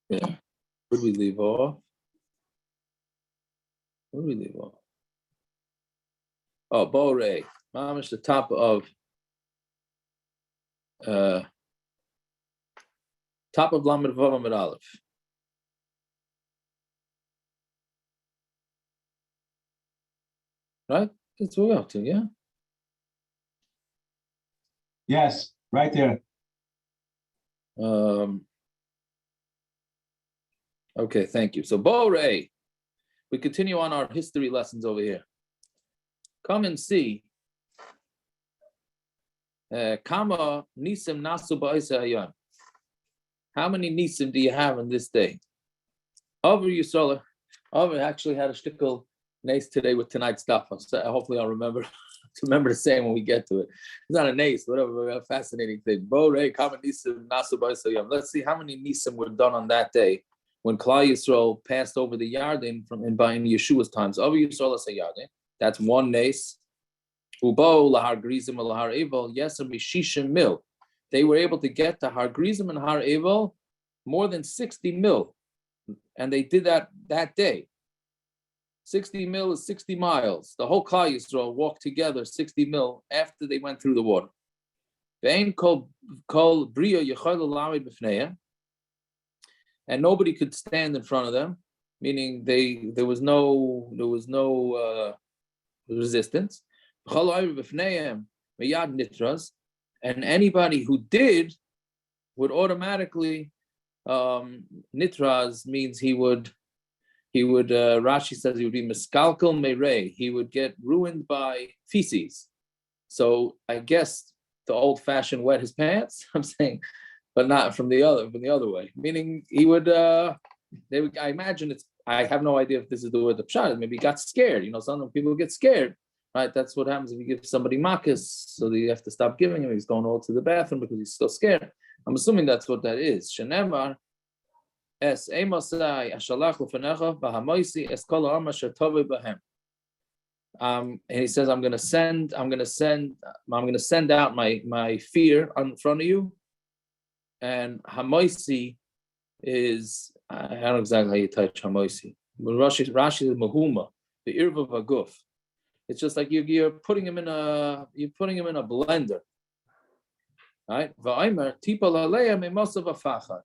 Yeah. Where did we leave off? Oh, Borei. Mamish, the top of Lamed Vav Amid Aleph. Right? That's what we're up to, yeah? Yes, right there. Okay, thank you. So Borei. We continue on our history lessons over here. Come and see. Kama nisim nasu ba'isa hayam. How many nisim do you have on this day? Over Yisrael. Over actually had a shtickle nace today with tonight's stuff. Hopefully I'll remember to say when we get to it. It's not a nace, whatever, a fascinating thing. Borei, Kama nisim nasu ba'isa hayam. Let's see how many nisim were done on that day when Klal Yisrael passed over the Yarden in Yeshua's times. Over Yisrael as a Yarden. That's one nace. Ubo lahar grizim lahar evel yesem mishishim mil. They were able to get to har grizim and har evel more than 60 mil, and they did that day. 60 mil is 60 miles. The whole Klal Yisrael walked together 60 mil after they went through the water. Ve'ein kol bria yechol lamed b'fneihem, and nobody could stand in front of them, meaning there was no resistance. And anybody who did would automatically nitraz means he would Rashi says he would be miskalkel meirei, he would get ruined by feces. So I guess the old-fashioned wet his pants, I'm saying, but not from the other way. Meaning he would I imagine I have no idea if this is the word of pshat. Maybe he got scared. Some people get scared. Right, that's what happens if you give somebody makas, so you have to stop giving him. He's going all to the bathroom because he's still scared. I'm assuming that's what that is. Shenemar es emasai ashalach lefenecha b'hamoisi es kol ha'am asher tovei b'hem. And he says, I'm going to send out my fear in front of you. And hamoisi is, I don't know exactly how you touch hamoisi. Rashi is mahuma, the irva v'aguf. It's just like you're putting him in a blender, right? V'aimer tipa laleim a masav afachad.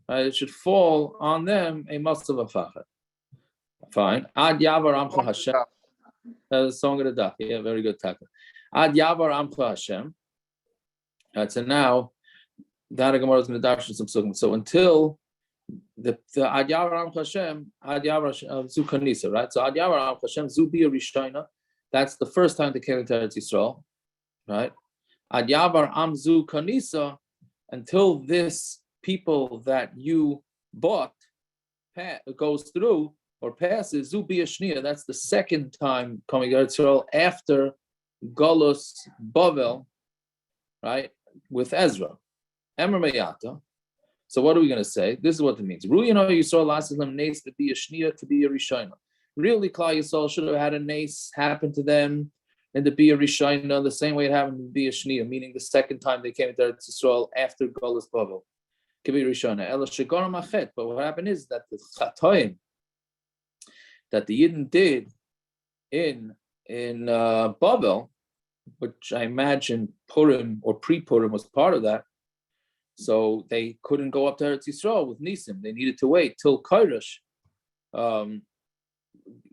It should fall on them a masav afachad. Fine. Ad yavar amcha Hashem. That's a song of the daf. Yeah, very good tackle. Ad yavar amcha Hashem. So now that Gemara is going to darshan some sugim. So until the ad yavar amcha Hashem, ad yavar zu kanisa, right? So ad yavar amcha Hashem zu bi rishayna. That's the first time they came into Eretz Yisrael, right? Ad yavar amzu kanisa, until this people that you bought goes through or passes, zu biyashniya. That's the second time coming to Eretz Yisrael after Golus Bavel, right? With Ezra, Emer Meyata. So what are we going to say? This is what it means. Ru'yino Yisrael lasislam neis to be a shniya to be a rishayna. Really, Klal Yisrael should have had a nace happen to them in the Bia Rishayna the same way it happened in the Bia Shniya, meaning the second time they came to Eretz Yisrael after Golus Bavel. Kibir Rishayna. But what happened is that the chatoim that the Yidden did in Bavel, which I imagine Purim or pre-Purim was part of that, so they couldn't go up to Eretz Yisrael with Nisim. They needed to wait till Koresh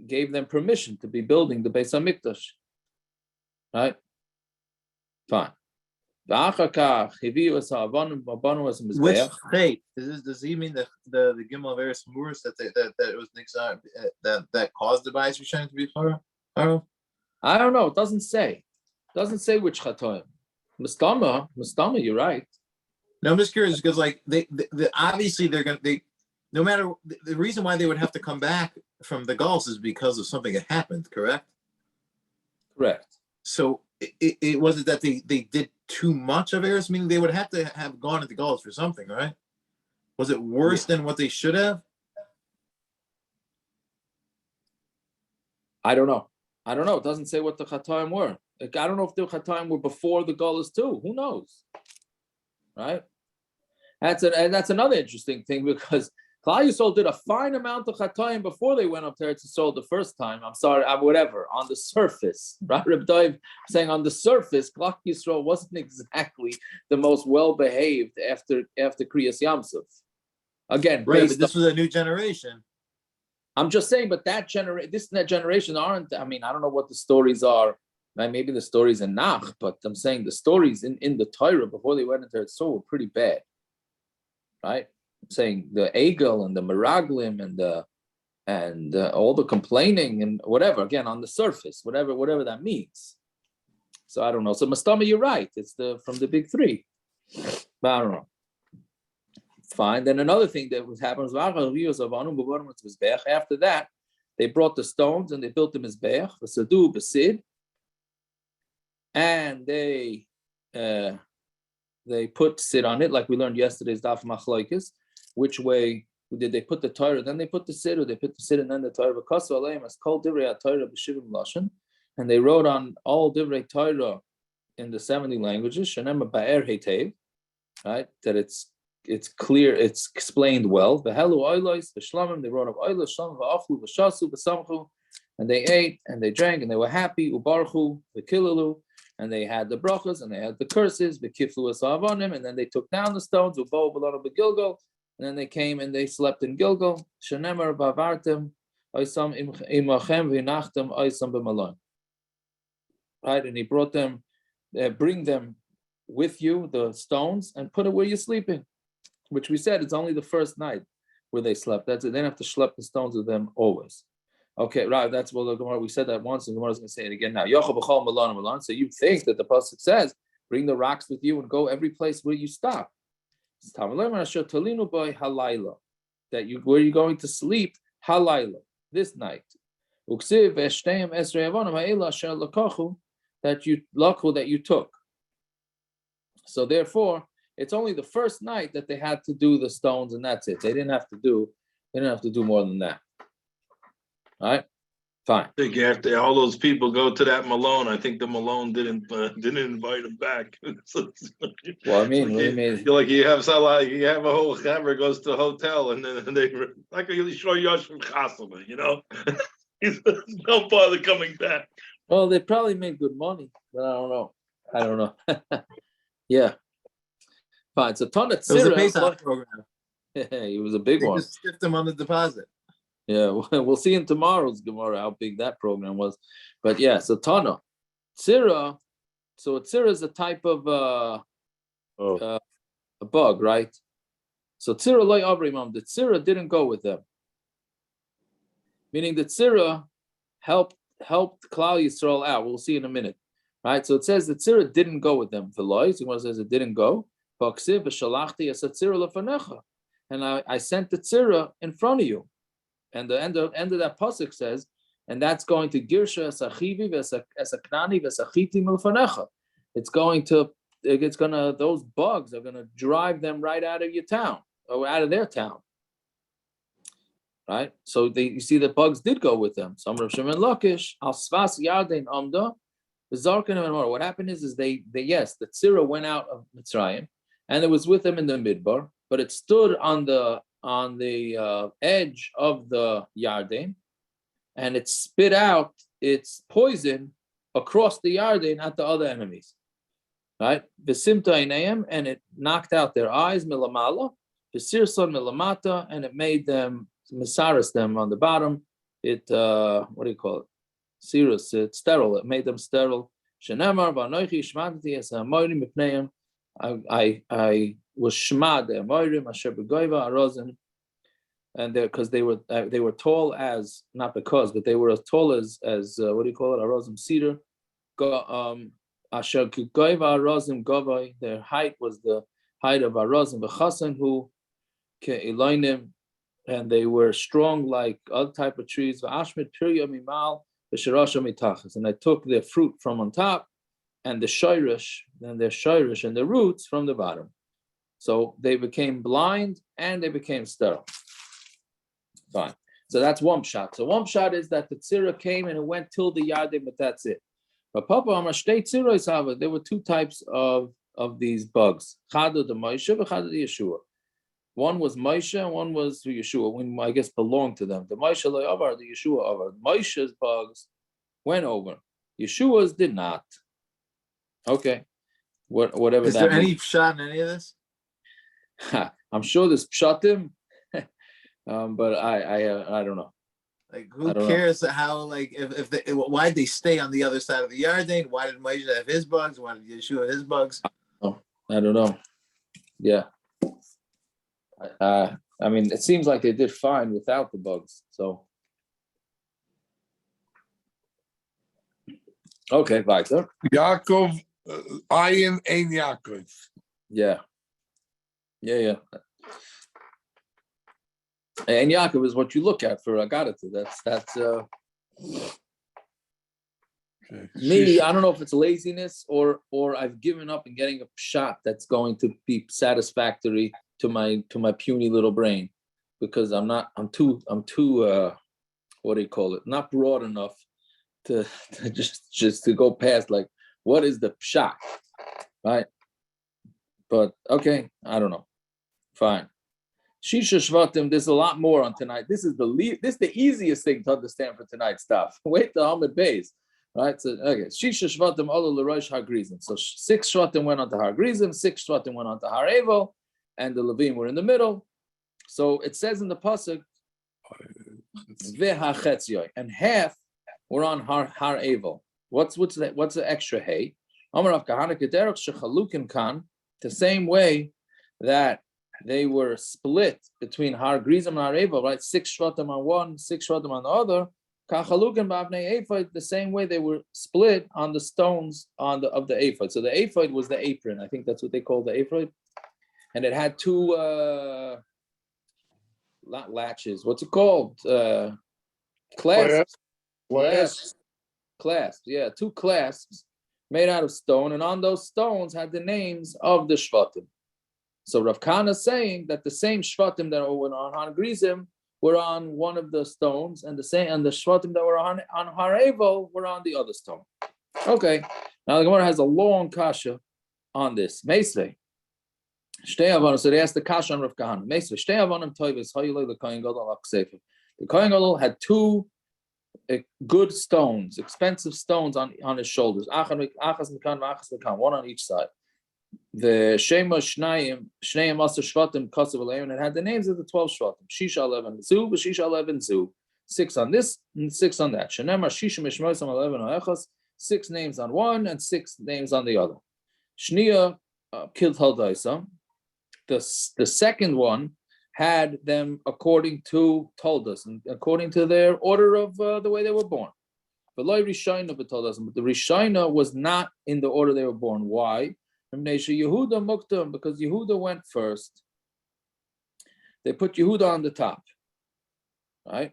gave them permission to be building the Beis HaMikdash. Right? Fine. Which fate? Does he mean the Gimel of Eretz Moors that it was Nixon that caused the Beis Rishayim to be Chara? I don't know. It doesn't say. It doesn't say which Chatoim. Mustama, you're right. No, I'm just curious because they obviously no matter the reason why they would have to come back from the Gulls is because of something that happened, correct? Correct. So it wasn't that they did too much of Eretz, meaning they would have to have gone into Gulls for something, right? Was it worse than what they should have? I don't know. It doesn't say what the Chatoim were. I don't know if the Chatoim were before the Gulls too. Who knows? Right? That's another interesting thing because Klal Yisrael did a fine amount of chatayim before they went up to Eretz Yisrael the first time. I'm sorry, whatever, on the surface. Right? Reb Dov saying on the surface, Klal Yisrael wasn't exactly the most well-behaved after Kriyas Yamsuf. Again, right, but this was a new generation. I'm just saying, but that generation aren't, I mean, I don't know what the stories are. Maybe the stories in Nach, but I'm saying the stories in the Torah before they went into Eretz Yisrael were pretty bad. Right? I'm saying the Egel and the Meraglim and all the complaining and whatever, again, on the surface, whatever that means. So I don't know. So Mastama, you're right. It's from the big three. But I don't know. Fine. Then another thing that was happening was after that, they brought the stones and they built the Mizbeach, the Sadu, Besid, and they put Sid on it, like we learned yesterday's Daf Machlokes. Which way did they put the Torah? Then they put the Sid, or they put the Sid and then the Torah. Because Aleim as called Divrei Torah b'shivim lashon, and they wrote on all Divrei Torah in the 70 languages. Shenem ba'er heitev, right? That it's clear, it's explained well. The Helu Oilos, the Shlamim, they wrote of Oilos, Shlamim, Va'aflu, V'shasu, V'samchu, and they ate and they drank and they were happy. Ubarchu, V'kilalu, and they had the brachas and they had the curses. V'kiflu asavanim, and then they took down the stones. Ubo b'lanu b'Gilgal, and then they came and they slept in Gilgal. Shenemar ba'vartem, Oisam imachem v'inachtem, Oisam b'malon. Right, and he brought them, bring them with you, the stones, and put it where you're sleeping. Which we said it's only the first night where they slept. That's it. They don't have to schlep the stones with them always. Okay, right. That's what the Gemara, we said that once, and the Gemara is going to say it again now. So you think that the pasuk says, bring the rocks with you and go every place where you stop. That where you're going to sleep halayla, this night. That you took. So therefore, it's only the first night that they had to do the stones, and that's it. They didn't have to do more than that. All right, fine. I think after all those people go to that Malone, I think the Malone didn't invite them back. Well, I mean, you have a whole camera goes to a hotel, and then they like you show Yosh from Chasama, you know. Don't bother coming back. Well, they probably made good money, but I don't know. Yeah. Fine. So Tana Tzira. It was a Pesach program. It was a big one. Just skipped them on the deposit. Yeah, we'll see in tomorrow's Gemara how big that program was. But yeah, so Tana Tzira. So a Tzira is a type of a bug, right? So Tzira loy avrimam. The Tzira didn't go with them. Meaning the Tzira helped Klal Yisrael out. We'll see in a minute. Right? So it says the Tzira didn't go with them. The Gemara says it didn't go. And I sent the tzira in front of you, and the end of that pasuk says, and that's going to girsha esachivi v'esaknani v'esachiti milfanecha. It's gonna those bugs are gonna drive them right out of your town or out of their town. Right. So you see the bugs did go with them. So Rav Shimon Lakish al svas yarden amda v'zarken and more. What happened is the tzira went out of Mitzrayim. And it was with them in the midbar, but it stood on the edge of the Yarden, and it spit out its poison across the Yarden at the other enemies. Right? V'simta einayim, and it knocked out their eyes, milamala, v'sirson milamata, and it made them, misaris them on the bottom. It, what do you call it? Sirus, it's sterile. It made them sterile. Shenemar, v'anoichi, shmantati, es ha'morim mipneim. I was shmad the Amorim Asher Begoiva Arozim, and because they were tall as, not because, but they were as tall as what do you call it, Arozim cedar. Asher Begoiva Arozim Govai. Their height was the height of Arozim Bechasan who Ke'iloinim, and they were strong like other type of trees. V'ashmit Pirya Mimal V'Shirasha Mitachas, and I took their fruit from on top, and the shirish, and their shirish and the roots from the bottom. So they became blind and they became sterile. Fine. So that's one shot. So one shot is that the tzira came and it went till the yardim, but that's it. But Papa Amashte tzira there were two types of these bugs. Chadu the Moshe, Chadu the Yeshua. One was Moshe and one was Yeshua, when I guess belonged to them. The Moshe Avar, the Yeshua Avar. Moshe's bugs went over. Yeshua's did not. Okay. Whatever Is that there means. any shot in any of this? I'm sure there's pshatim, but I don't know. Like, who cares how, like, if they, why'd they stay on the other side of the Yarden? Why did Moshe have his bugs? Why did Yeshua have his bugs? Oh, I don't know. Yeah. I mean, it seems like they did fine without the bugs. So, okay, weiter. Yaakov, Ayin Ein Yaakov. Yeah. And Yaakov is what you look at for Agadata. That's me. I don't know if it's laziness or I've given up and getting a shot that's going to be satisfactory to my puny little brain, because I'm too what do you call it? Not broad enough to just to go past, like, what is the shot, right? But okay, I don't know. Fine. Shisha Shvatim, there's a lot more on tonight. This is the easiest thing to understand for tonight's stuff. Wait till Ahmed Bays, right? So okay, Shisha Shvatim Ola L'Rosh Har Grizim. So 6 Shvatim went on to Har Grizim, 6 Shvatim went on to Har Evel, and the Levim were in the middle. So it says in the pasuk, Ve'hachetzioi, and half were on Har Evel. What's the extra hay? Amar Rav Kahana Kederach Shechalukim Kan, the same way that they were split between Har Grizim and Har Evel, right? 6 Shvatim on one, 6 Shvatim on the other. Kachalukim b'avnei ephod, the same way they were split on the stones of the ephod. So the ephod was the apron. I think that's what they call the ephod, and it had two not latches. What's it called? Clasps. Clasps. Yeah, 2 clasps made out of stone, and on those stones had the names of the Shvatim. So Rav Kahana is saying that the same Shvatim that were on Har Grizim were on one of the stones, and the Shvatim that were on Har Evel were on the other stone. Okay, now the Gemara has a long kasha on this. Meisvei. So they asked the kasha on Rav Kahana. Meisvei. Shtei avanim toivis hayulei l'kohen gadol aksefer. The Kohen Gadol had 2 good stones, expensive stones on his shoulders. Achas mikan, achas mikan, one on each side. The Shema Shnayim Master Shvatim Kasav Aleim, and it had the names of the 12 Shvatim. Shisha 11 Zu, Shisha 11 Zu. 6 on this and 6 on that. Shenemar Shisha Mishmoisam 11 Oechas, 6 names on one and 6 names on the other. Shnia killed Haldaisa. The second one had them according to Toldos, and according to their order of the way they were born. But the Rishayna was not in the order they were born. Why? Because Yehuda went first. They put Yehuda on the top, right?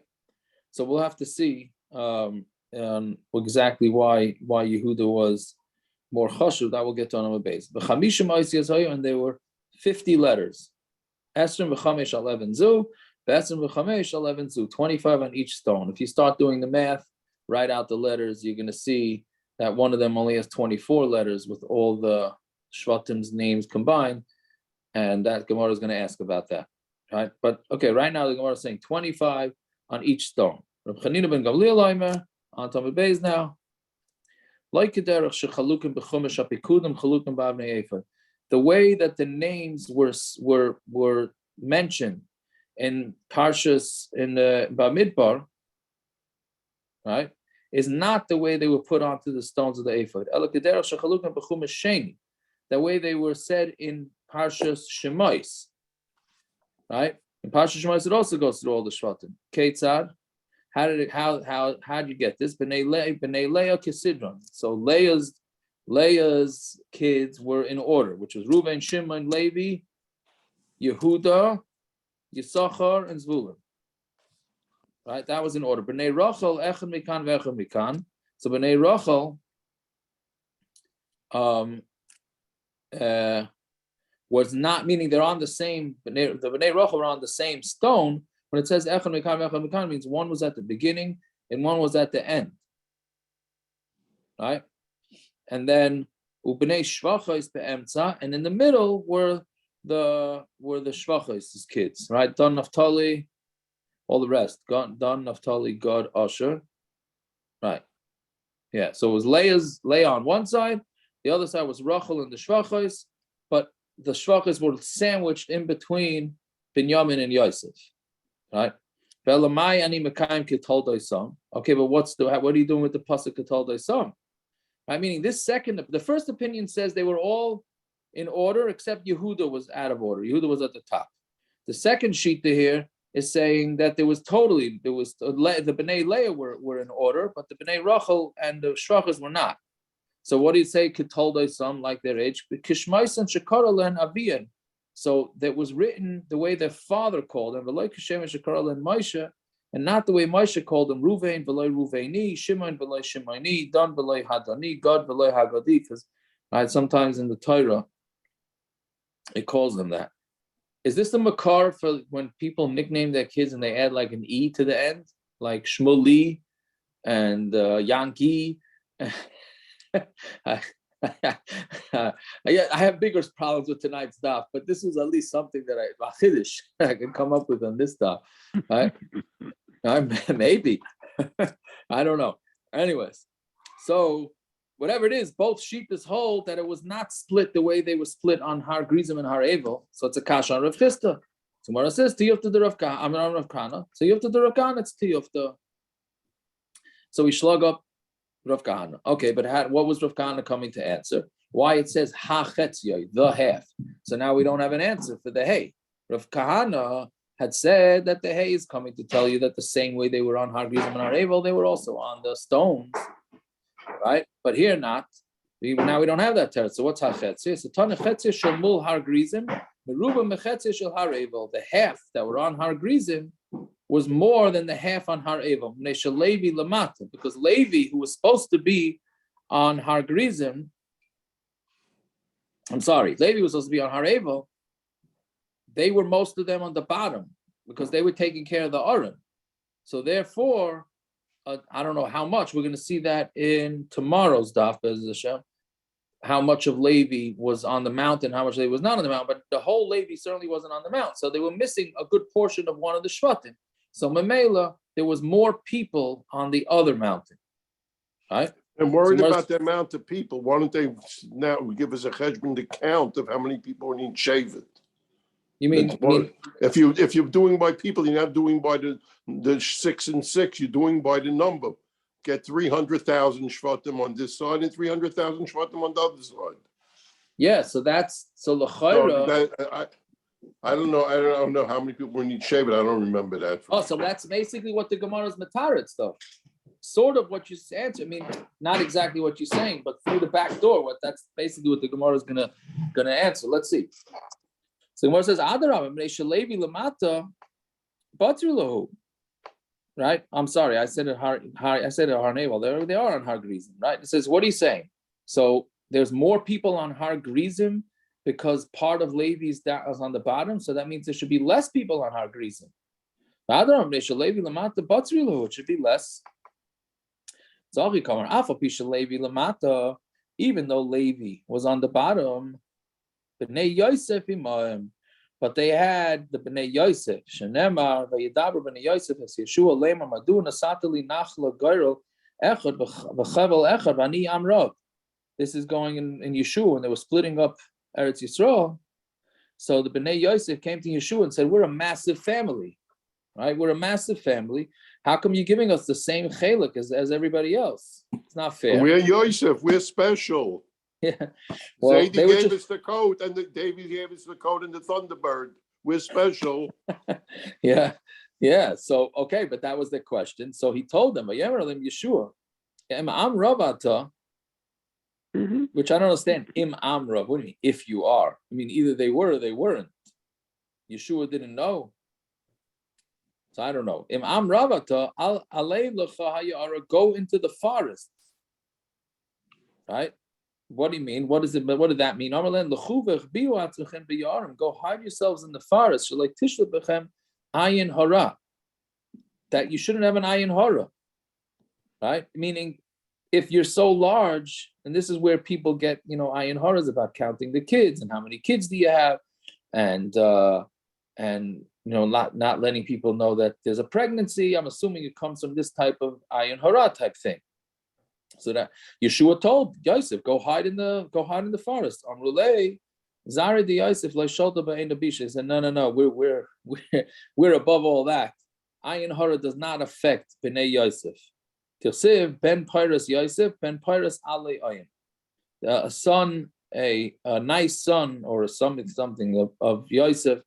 So we'll have to see exactly why Yehuda was more chashuv. That will get to on our base. And there were 50 letters. Esrim v'chamesh 11 zu, Esrim v'chamesh 11 zu, 25 on each stone. If you start doing the math, write out the letters, you're going to see that one of them only has 24 letters with all the Shvatim's names combined, and that Gemara is going to ask about that, right? But okay, right now the Gemara is saying 25 on each stone. Reb Chanina ben Gamliel Omer on Talmud Beis now. Like kederach shechalukim b'chumash apikudim chalukim b'avnei ephod. The way that the names were mentioned in Parshas in the Bamidbar, right, is not the way they were put onto the stones of the ephod. Ela kederach shechalukim b'chumash sheni. The way they were said in Parshas Shemais, right? In Parshas Shemais, it also goes through all the Shvatim. Ketzad, how did you get this? B'nei Leah Kisidron. So Leah's kids were in order, which was Reuven, Shimon, Levi, Yehuda, Yisachar, and Zvulun. Right? That was in order. B'nei Rachel, Echad Mikan, V'echad Mikan. So B'nei Rachel, was not, meaning they're on the same, the B'nai Rachel were on the same stone. When it says Echad Mikan, Echad Mikan, means one was at the beginning and one was at the end, right? And then Ubnei Shvacha is be'emtza, and in the middle were the Shvachos, his kids, right? Dan, Naphtali, all the rest. Dan, Naphtali, Gad, Asher. Right. Yeah. So it was Leah on one side, the other side was Rachel and the Shvachos, but the Shvachos were sandwiched in between Binyamin and Yosef. Right? Okay, but what are you doing with the pasuk Ketol Song? Right? Meaning the first opinion says they were all in order except Yehuda was out of order. Yehuda was at the top. The second sheet here is saying that the Bnei Leah were in order, but the Bnei Rachel and the Shvachos were not. So what do you say Ketol Song like their age? Kishmais and Shekara and Avian. So that was written the way their father called them, and Moshe, and not the way Moshe called them, Ruvain v'loy Ruvaini, Shimon v'loy Shimoni, Dan v'loy Hadani, God v'loy Hagadi, because sometimes in the Torah it calls them that. Is this the makar for when people nickname their kids and they add like an E to the end, like Shmuli and Yankee? I have bigger problems with tonight's stuff, but this was at least something that I can come up with on this stuff. Right? Maybe. I don't know. Anyways, so whatever it is, both sheetas hold that it was not split the way they were split on Har Grizim and Har Evel. So it's a kasha on Rav Chisda. Tomorrow says Tiyufta the Rav Kana. So Yufta the Rav Kana, it's Tiyufta. So we slug up Rav Kahana. Okay, but what was Rav Kahana coming to answer? Why it says ha chetziyah, the half. So now we don't have an answer for the hay. Rav Kahana had said that the hay is coming to tell you that the same way they were on Har Grizim and Har Evel, they were also on the stones, right? But here not. Now we don't have that terrace. So what's ha chetziyah? So tana chetziyah shel mul Har Grizim, meruba mechetziyah shel Har Evel. The half that were on Har Grizim was more than the half on Har Evel. Levi Lamata, because Levi, who was supposed to be on Har Grizim, Levi was supposed to be on Har Evel, they were most of them on the bottom because they were taking care of the Aron. So therefore, I don't know how much. We're going to see that in tomorrow's Daf, Be'ez Hashem, how much of Levi was on the mountain, how much Levi was not on the mountain, but the whole Levi certainly wasn't on the mountain. So they were missing a good portion of one of the Shvatim. So Mamela, there was more people on the other mountain, right? And worried about the amount of people. Why don't they now give us a cheshbon to count of how many people need shaved? You mean if you're doing by people, you're not doing by the 6 and 6. You're doing by the number. Get 300,000 shvatim on this side and 300,000 shvatim on the other side. Yeah, so l'chayra. I don't know. I don't know how many people need shaved. I don't remember that. So that's basically what the Gemara's mataritz, though. Sort of what you answer. I mean, not exactly what you're saying, but through the back door. That's basically what the Gemara is gonna answer. Let's see. So the Gemara says, "Adarab Levi lamata batru." Right? I'm sorry, I said it Har Nevel. They are on Har Grizim, right? It says, what are you saying? So there's more people on Har Grizim because part of Levi's is on the bottom, so that means there should be less people on Har Grizim. It should be less. Even though Levi was on the bottom, but they had the Bnei Yosef. Shenemar vayidaber Bnei Yosef as Yeshua lemar madu nasatali nachla goyrel echad v'chevel echad v'ani amrav. This is going in Yeshua when they were splitting up Eretz Yisrael. So the Bnei Yosef came to Yeshua and said, "We're a massive family, right? We're a massive family. How come you're giving us the same chelik as everybody else? It's not fair." We're Yosef. We're special. Yeah. Well, Zadie gave us the coat, and David gave us the coat and the Thunderbird. We're special. Yeah. So okay, but that was the question. So he told them, Yeshua, Im Amravata, which I don't understand. Im Amrav. What do you mean? If you are. I mean, either they were or they weren't. Yeshua didn't know. So I don't know. Im Amravata, alei lecha hayara, go into the forest. Right? What do you mean? What is it? What did that mean? Go hide yourselves in the forest. That you shouldn't have an ayin hara. Right? Meaning, if you're so large, and this is where people get, ayin haras about counting the kids and how many kids do you have. and not letting people know that there's a pregnancy. I'm assuming it comes from this type of ayin hara type thing. So that Yeshua told Yosef, go hide in the forest. Amrulei, Zari di Yosef lo sholta ba'ein abisha. He said, no, we're above all that. Ayin hara does not affect bnei Yosef. Tilsiv ben Pyrus Yosef ben Pyrus alei ayin. A son, a nice son, or something of Yosef.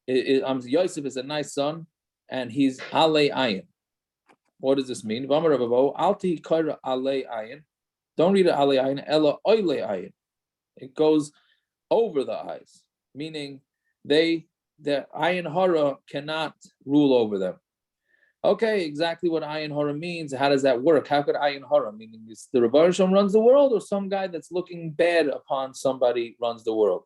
Yosef is a nice son, and he's alei ayin. What does this mean? Don't read it alei ayin, ella oile ayin. It goes over the eyes, meaning the ayin hara cannot rule over them. Okay, exactly what ayin hara means. How does that work? How could ayin hara, meaning it's the Rebbe Shalom runs the world, or some guy that's looking bad upon somebody runs the world?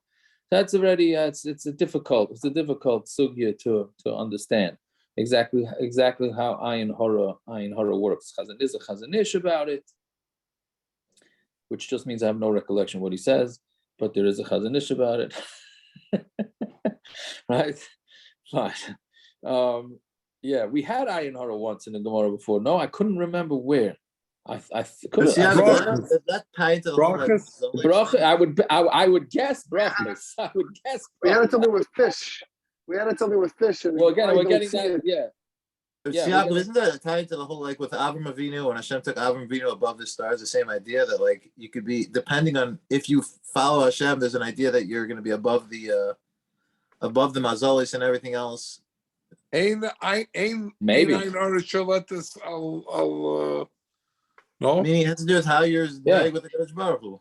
That's already it's a difficult sugya to understand exactly how ayin hara works. There's a chazanish about it, which just means I have no recollection what he says, but there is a chazanish about it, right? Fine. Yeah, we had ayin hara once in the Gemara before. No, I couldn't remember where. I could have. That tied to the whole bracha. I would guess brachas. I would guess. We had it something with fish. And well, again, we're getting that. Yeah. Yeah, isn't that tied to the whole, like, with Avram Avinu, when Hashem took Avram Avinu above the stars? The same idea that, like, you could be, depending on if you follow Hashem, there's an idea that you're going to be above the mazalis and everything else. Maybe. No. Meaning it has to do with how you're with the Kodesh Baruch Hu.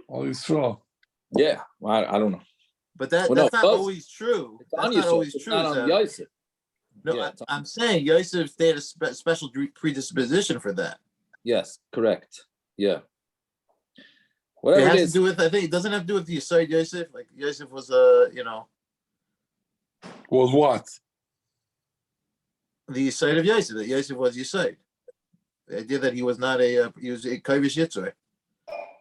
Oh, you saw. Yeah, well, I don't know. But that's not always true. That's not always true. It's not on Yosef. No, I'm saying Yosef had a special predisposition for that. Yes, correct. Yeah. Whatever it has to do with, I think it doesn't have to do with the Yisod Yosef. Like Yosef was Was what? The Yisod of Yosef. That Yosef was Yisod. The idea that he was not he was a Kavish Yitzray.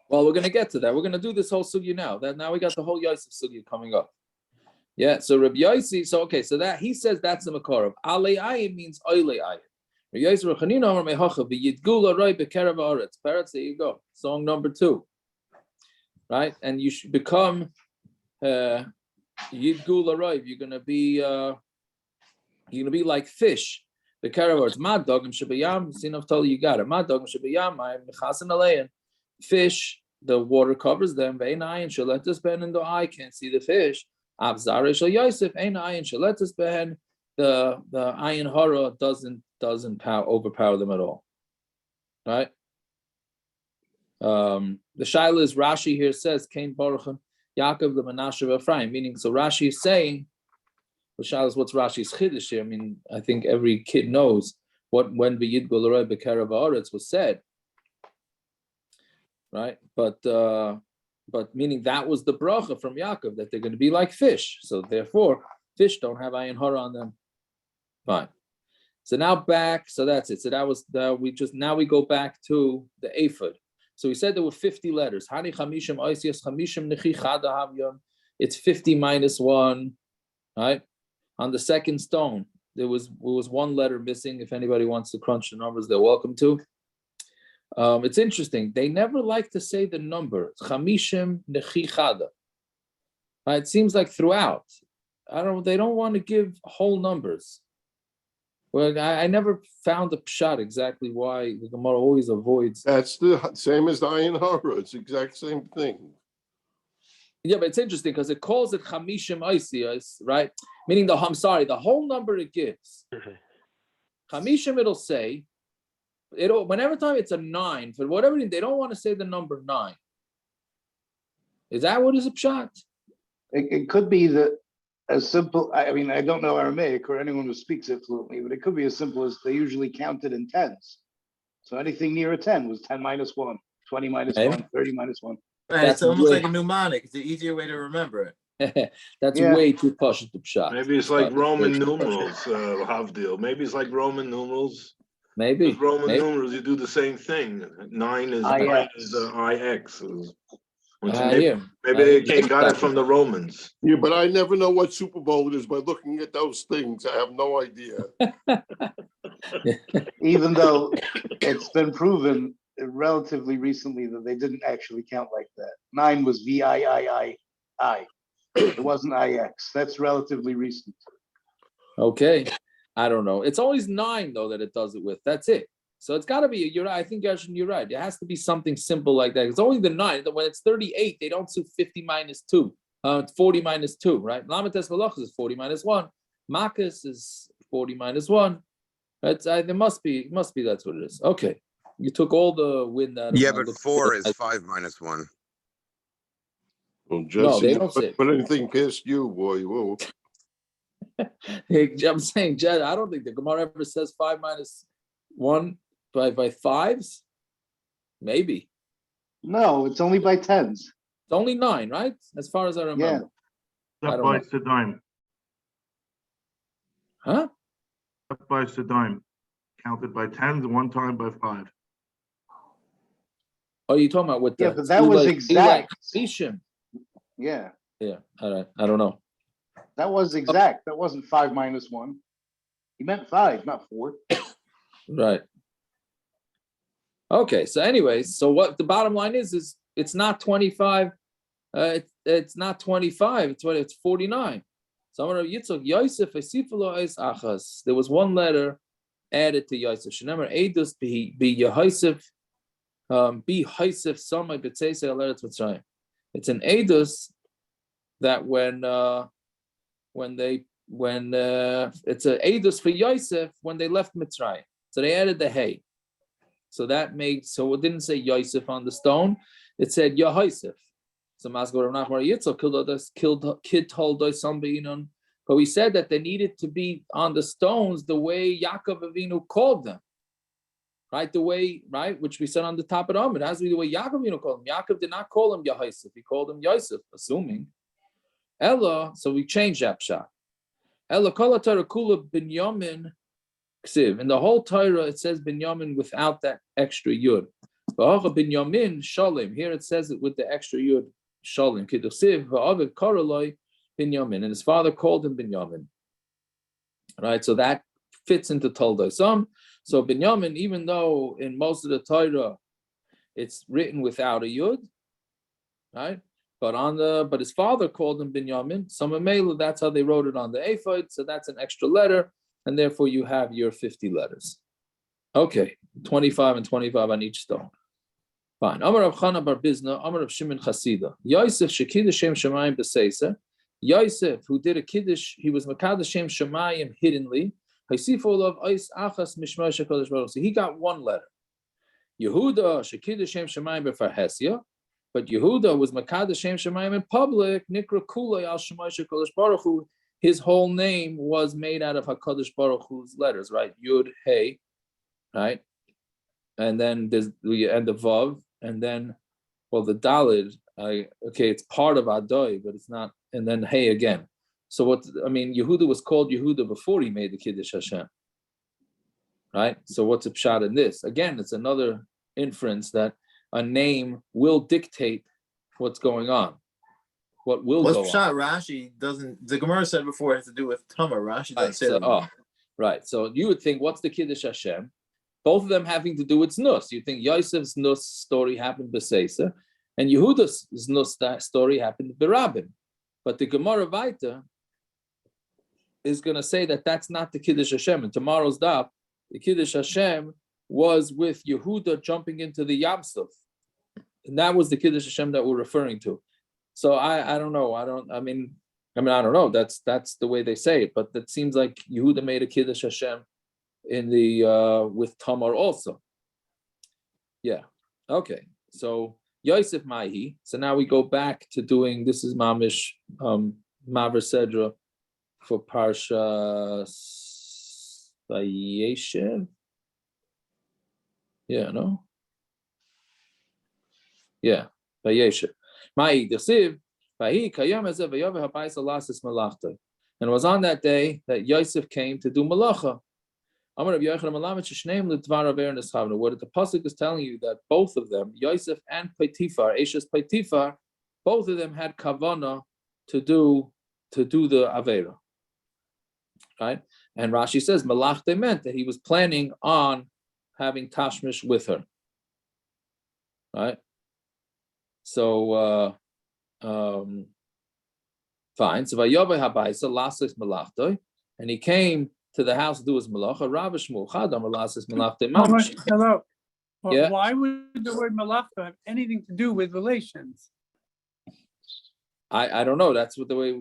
Well, we're going to get to that. We're going to do this whole sugya now. Now we got the whole Yosef sugya coming up. Yeah, so Rabbi Yossi, so that he says that's the makor of alei ayin means oilei ayin. Rabbi Yossi Rechanina Amar Mehacha v'yidgul aroi bekerav haaretz. Peretz, there you go. Song number 2, right? And you should become yidgul aroi. You're gonna be like fish. Bekerav haaretz. Mad dogim shebayam. Sinov told you got it. Mad dogim shebayam. I'm mechasen alein. Fish, the water covers them. Ve'ein ayin shaletus ben in the eye can't see the fish. Abzare shel Yosef ein ayin shaletus ben. The ayin hara doesn't overpower them at all, right? The shaila is Rashi here says Kain Baruchim Yaakov the Menashe of Ephraim, meaning so Rashi is saying the shaila is what's Rashi's chiddush here. I mean, I think every kid knows when v'yidgul aroi bekerav haaretz was said, right? But meaning that was the bracha from Yaakov, that they're going to be like fish. So therefore, fish don't have ayin hara on them. Fine. So now back. So that's it. So that was now we go back to the ephod. So we said there were 50 letters. Hani chamishim oisias chamishim nechi chada havyon. It's 50 minus 1, right? On the second stone, there was 1 letter missing. If anybody wants to crunch the numbers, they're welcome to. It's interesting. They never like to say the number. Chamishim nechi chada. It seems like throughout, they don't want to give whole numbers. Well, I never found the pshat exactly why the Gemara always avoids. That's the same as the ayin hara. It's the exact same thing. Yeah, but it's interesting because it calls it chamishim oisias, right? Meaning the whole number it gives. Chamishim, it'll say. Whenever time it's a 9, for whatever reason, they don't want to say the number 9. Is that what is a pshat? It could be that as simple. I mean, I don't know Aramaic or anyone who speaks it fluently, but it could be as simple as they usually counted in tens. So anything near a 10 was 10 minus 1, 20 minus 1, 30 minus 1. Right, it's almost like a mnemonic. It's the easier way to remember it. That's way too posh to pshat. Maybe it's like Roman numerals, Havdil. Maybe it's like Roman numerals. Maybe. With Roman numerals, you do the same thing. 9 is IX. Maybe they got it from the Romans. Yeah, but I never know what Super Bowl it is by looking at those things. I have no idea. Even though it's been proven relatively recently that they didn't actually count like that. 9 was VIII. It wasn't IX. That's relatively recent. Okay. I don't know. It's always 9 though that it does it with. That's it. So it's got to be. You're right. I think Gershon, you're right. It has to be something simple like that. It's only the 9. When it's 38, they don't do 50 minus 2. It's 40 minus 2, right? Lamites Malachas is 40 minus 1. Makas is 40 minus 1. There must be that's what it is. Okay. You took all the wind out of Yeah, but 4 is 5 minus 1. Well, No, Jesse, they don't say. put anything past you, boy. Whoa. Hey, I'm saying, Jed, I don't think the Gemara ever says 5 minus 1 by 5s. Maybe. No, it's only by 10s. It's only 9, right? As far as I remember. Yeah. I don't know. Sedime. Huh? Up by Sedime. Counted by 10s and one time by 5. Oh, you're talking about with the Yeah, but that was exact. Like, Yeah, yeah, all right. I don't know. that was exact. That wasn't 5 minus 1. He meant 5, not 4. Right. Okay, so anyways, so what the bottom line is it's not 25, it's not 25, it's 49. So I'm gonna Yitzchak Yosef Esifalo Es Achas. There was one letter added to Yosef. Shenemer Edus be Yehosef, be Yosef Samai B'Tzeisei Aleret Mitzrayim. It's an Edus that when it's an Edus for Yosef when they left Mitzrayim. So they added the hey. So that made, so it didn't say Yosef on the stone, it said Yehosef. So Masgor Nachmar Yitzchak kid told us somebody, but we said that they needed to be on the stones the way Yaakov Avinu called them. Right, the way, right, which we said on the top of the Amid. It has to be the way Yaakov Avinu called him. Yaakov did not call him Yehosef, he called him Yosef, assuming. Ella, so we changed that pshat. Ella kol Torah kula binyamin ksiv. In the whole Torah, it says binyamin without that extra yud. Binyamin shalim. Here it says it with the extra yud shalim. Kidusiv va'avid karaloi binyamin, and his father called him binyamin. Right, so that fits into Toldai Sam. So binyamin, even though in most of the Torah it's written without a yud, right? But his father called him binyamin. Some Mela, that's how they wrote it on the ephod. So that's an extra letter, and therefore you have your 50 letters. Okay, 25 and 25 on each stone. Fine. Amar Rav Chana bar Bizna, Amar Rav Shimon Chasida. Yosef shekiddush Shem Shemayim b'seisa. Yosef, who did a kiddush, he was makadosh Shem Shemayim hiddenly. So he got one letter. Yehuda shekiddush Shem Shemayim b'farhesia. But Yehuda was makadosh Shem Shemayim in public. Nikra kulay al Shemay Shekolish Baruch Hu. His whole name was made out of Hakadosh Baruch Hu's letters, right? Yud, Hey, right? And then there's the end of Vav, and then, well, the Dalid, it's part of Adoi, but it's not, and then Hey again. So Yehuda was called Yehuda before he made the Kiddush Hashem, right? So what's a pshat in this? Again, it's another inference that a name will dictate what's going on. What will go on. Pshat Rashi doesn't, the Gemara said before it has to do with Tamar. Rashi doesn't say that. Right. So you would think, what's the Kiddush Hashem? Both of them having to do with Nus. You think Yosef's Nus story happened b'Seisa, and Yehuda's Nus story happened b'Rabim. But the Gemara Vaita is going to say that that's not the Kiddush Hashem. In tomorrow's daf, the Kiddush Hashem was with Yehuda jumping into the Yamsuf. And that was the Kiddush Hashem that we're referring to. So I don't know. I don't know. That's the way they say it. But that seems like Yehuda made a Kiddush Hashem in the with Tamar also. Yeah. Okay. So Yosef Mahi. So now we go back to doing, this is Mamish Maver Sedra for Parsha Vayeshev. Yeah, no? Yeah, Vayeshev. And it was on that day that Yosef came to do malacha. What the pasuk is telling you that both of them, Yosef and Potiphar, Eshes Potiphar, both of them had kavana to do the avera, right? And Rashi says malachte meant that he was planning on having tashmish with her, right? So fine. So vayover habayisa lasis malachtoi, and he came to the house to do his malacha. Rav Shmuel chadam lasis malachtoi mamish. Hello. Yeah. Why would the word malacha have anything to do with relations? I don't know. That's what the way.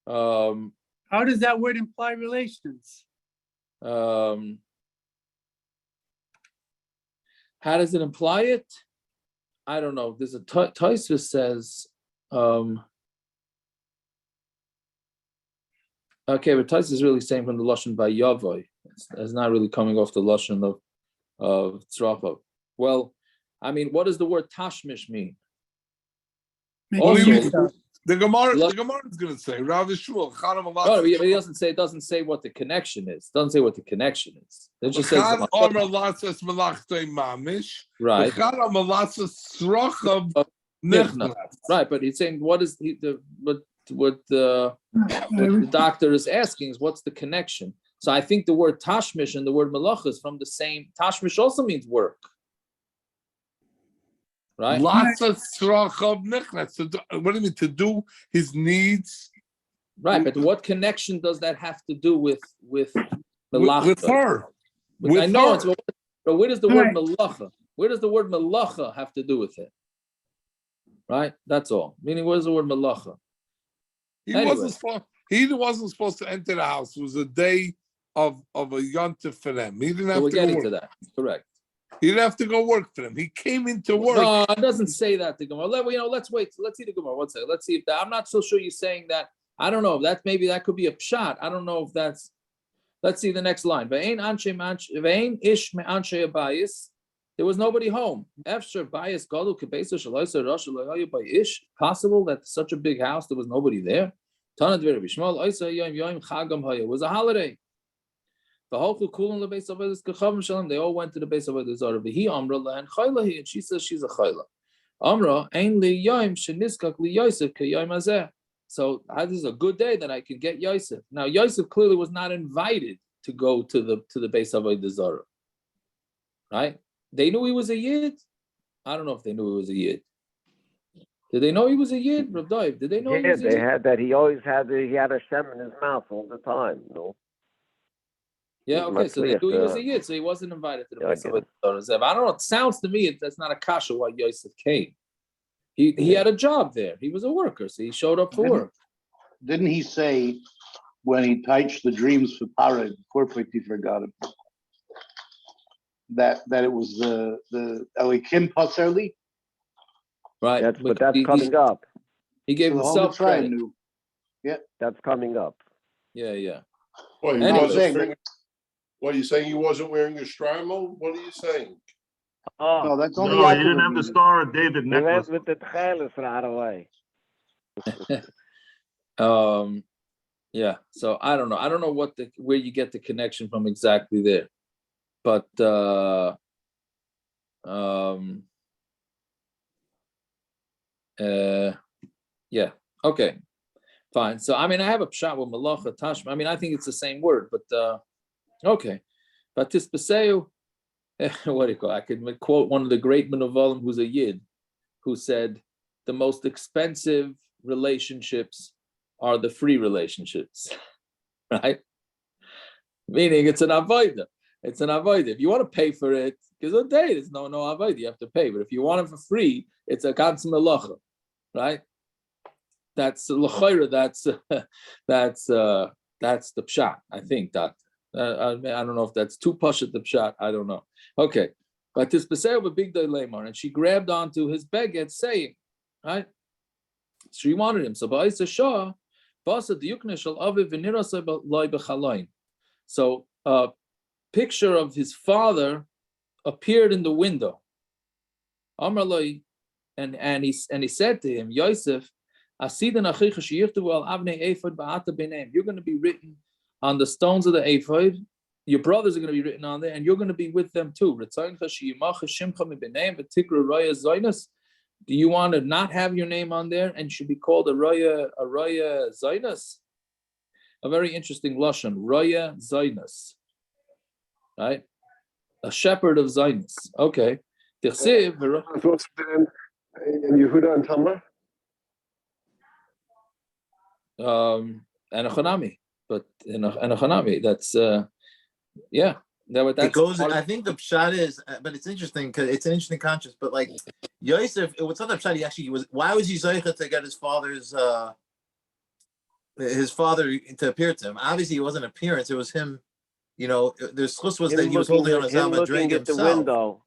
How does that word imply relations? How does it imply it? I don't know. There's a Tosfos says. Okay, but Tosfos is really saying from the lashon by Yavoy. It's not really coming off the lashon of tzracha. Well, I mean, what does the word tashmish mean? What do you mean? Also- The Gemara is going to say, Rav Yishmael, Chanam No, but it doesn't say what the connection is. It doesn't say what the connection is. It just says right. Right, but he's saying what is what the doctor is asking is what's the connection? So I think the word tashmish and the word malacha is from the same. Tashmish also means work. Right. Lots of tzrachov nichnas. What do you mean? To do his needs. Right, but what connection does that have to do with malacha? With her. With I know, her. but where does the word malacha? Where does the word malacha have to do with it? Right, that's all. Meaning, what is the word malacha? He wasn't supposed to enter the house. It was a day of a yontif for them. He didn't have We're to go getting work. to that. Correct. He didn't have to go work for them. He came into work. No, it doesn't say that to Gemara. Let's wait. Let's see the Gemara. One second. Let's see if that. I'm not so sure you're saying that. I don't know. That maybe that could be a pshat. I don't know if that's. Let's see the next line. There was nobody home. Possible that such a big house there was nobody there. It was a holiday. They all went to the base of the Zara. And she says she's a chayla. Amra ein li yom sheniskak li Yosef ke yom hazeh. So this is a good day that I can get Yosef. Now Yosef clearly was not invited to go to the base of the Zara. Right? They knew he was a yid. I don't know if they knew he was a yid. Did they know he was a yid, Rav Dov? Did they know? Yeah, they had that. He always had he had a shem in his mouth all the time. No. Yeah, okay, so they knew he was a yid, so he wasn't invited to the base of the Zara. I don't know. It sounds to me that's not a kasha why Yosef came. He had a job there. He was a worker, so he showed up for work. Didn't he say when he touched the dreams for Parag, before Potiphar got him, that it was the Elikim Passerli? Right, but that's coming up. He gave himself credit. Yeah, that's coming up. Yeah. What are you saying? He wasn't wearing a shtreimel? What are you saying? Oh, no, that's only. No, he didn't have the Star of David necklace. He went with the tchelis right away. Yeah. So I don't know. I don't know where you get the connection from exactly there, but yeah. Okay. Fine. So I mean, I have a pshat with malacha tashma. I mean, I think it's the same word, but okay. But tispaseu, what do you call? I could quote one of the great Menovalim who's a yid, who said the most expensive relationships are the free relationships, right? Meaning it's an avodah. It's an avodah. If you want to pay for it, because a day there's no avodah, you have to pay. But if you want it for free, it's a ganze melacha, right? That's l'chayra. That's the pshat. I think that. I don't know if that's too pashat the pshat. I don't know. Okay, but this pesach of a big day lemar, and she grabbed onto his beged, saying, right? She wanted him. So ba'isa shah, ba'asa diyukne shel aviv v'nirasay loy b'chalayin. So a picture of his father appeared in the window. Amar loy, and he said to him, Yosef, asidan achicha sheyirtu al avnei ephod ba'ata b'neim. You're going to be written on the stones of the ephod. Your brothers are going to be written on there, and you're going to be with them too. Do you want to not have your name on there and should be called a Roya Zainus? A very interesting lashon, Roya Zainus, right? A shepherd of Zainus. Okay. Tichsiv, And Yehuda and Tamar? and a Chanami, but and a Chanami. That's yeah. That's it goes. I think the pshat is, but it's interesting because it's an interesting conscience. But like Yosef, what's not the pshat? He actually was. Why was he zeicha to get his father to appear to him? Obviously, it wasn't an appearance. It was him. You know, the schus was that he was holding on his drink at the himself. window.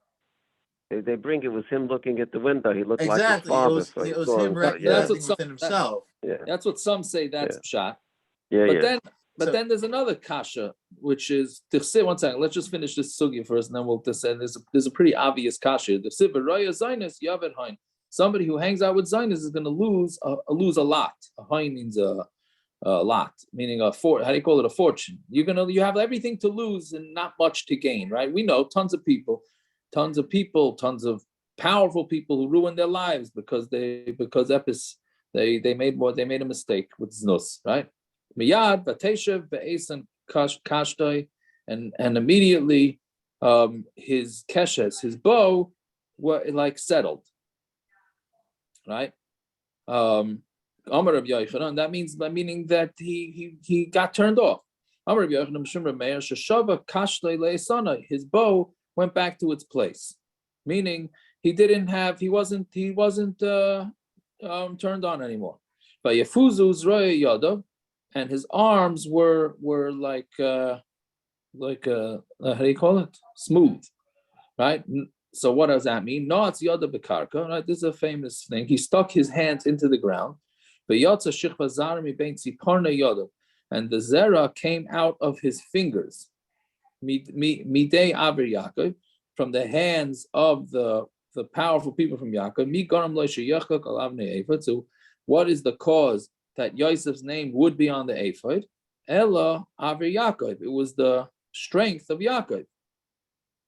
They bring it was him looking at the window. He looked like his Exactly. father. It was him recognizing within himself. That's what some say. That's pshat. Yeah, But then there's another kasha, which is Tichsiv. One second, let's just finish this sugya first, and then we'll descend. There's a pretty obvious kasha. Tichsiv Roya Zainus Yavet Hain. Somebody who hangs out with Zainus is going to lose a lot. A hain means a lot, meaning how do you call it? A fortune. You have everything to lose and not much to gain, right? We know tons of powerful people who ruin their lives because they made a mistake with znus, right? Miyad v'teshev be'esan kashtoi, and immediately his keshes, his bow, were like settled, right? Amar Rav Yochanan, that meaning that he got turned off. Amar Rav Yochanan Mishum Meir sheshava kashtoi le'esana, his bow went back to its place, meaning he wasn't turned on anymore. But Yefuzu Zroya Yadav, and his arms were like how do you call it? Smooth, right? So what does that mean? No, it's Yada Bekarka, right? This is a famous thing. He stuck his hands into the ground. And the zera came out of his fingers. Midei Aver Yaakov, from the hands of the powerful people from Yaakov. So what is the cause that Yosef's name would be on the ephod? Ella Aver Yaakov. It was the strength of Yaakov,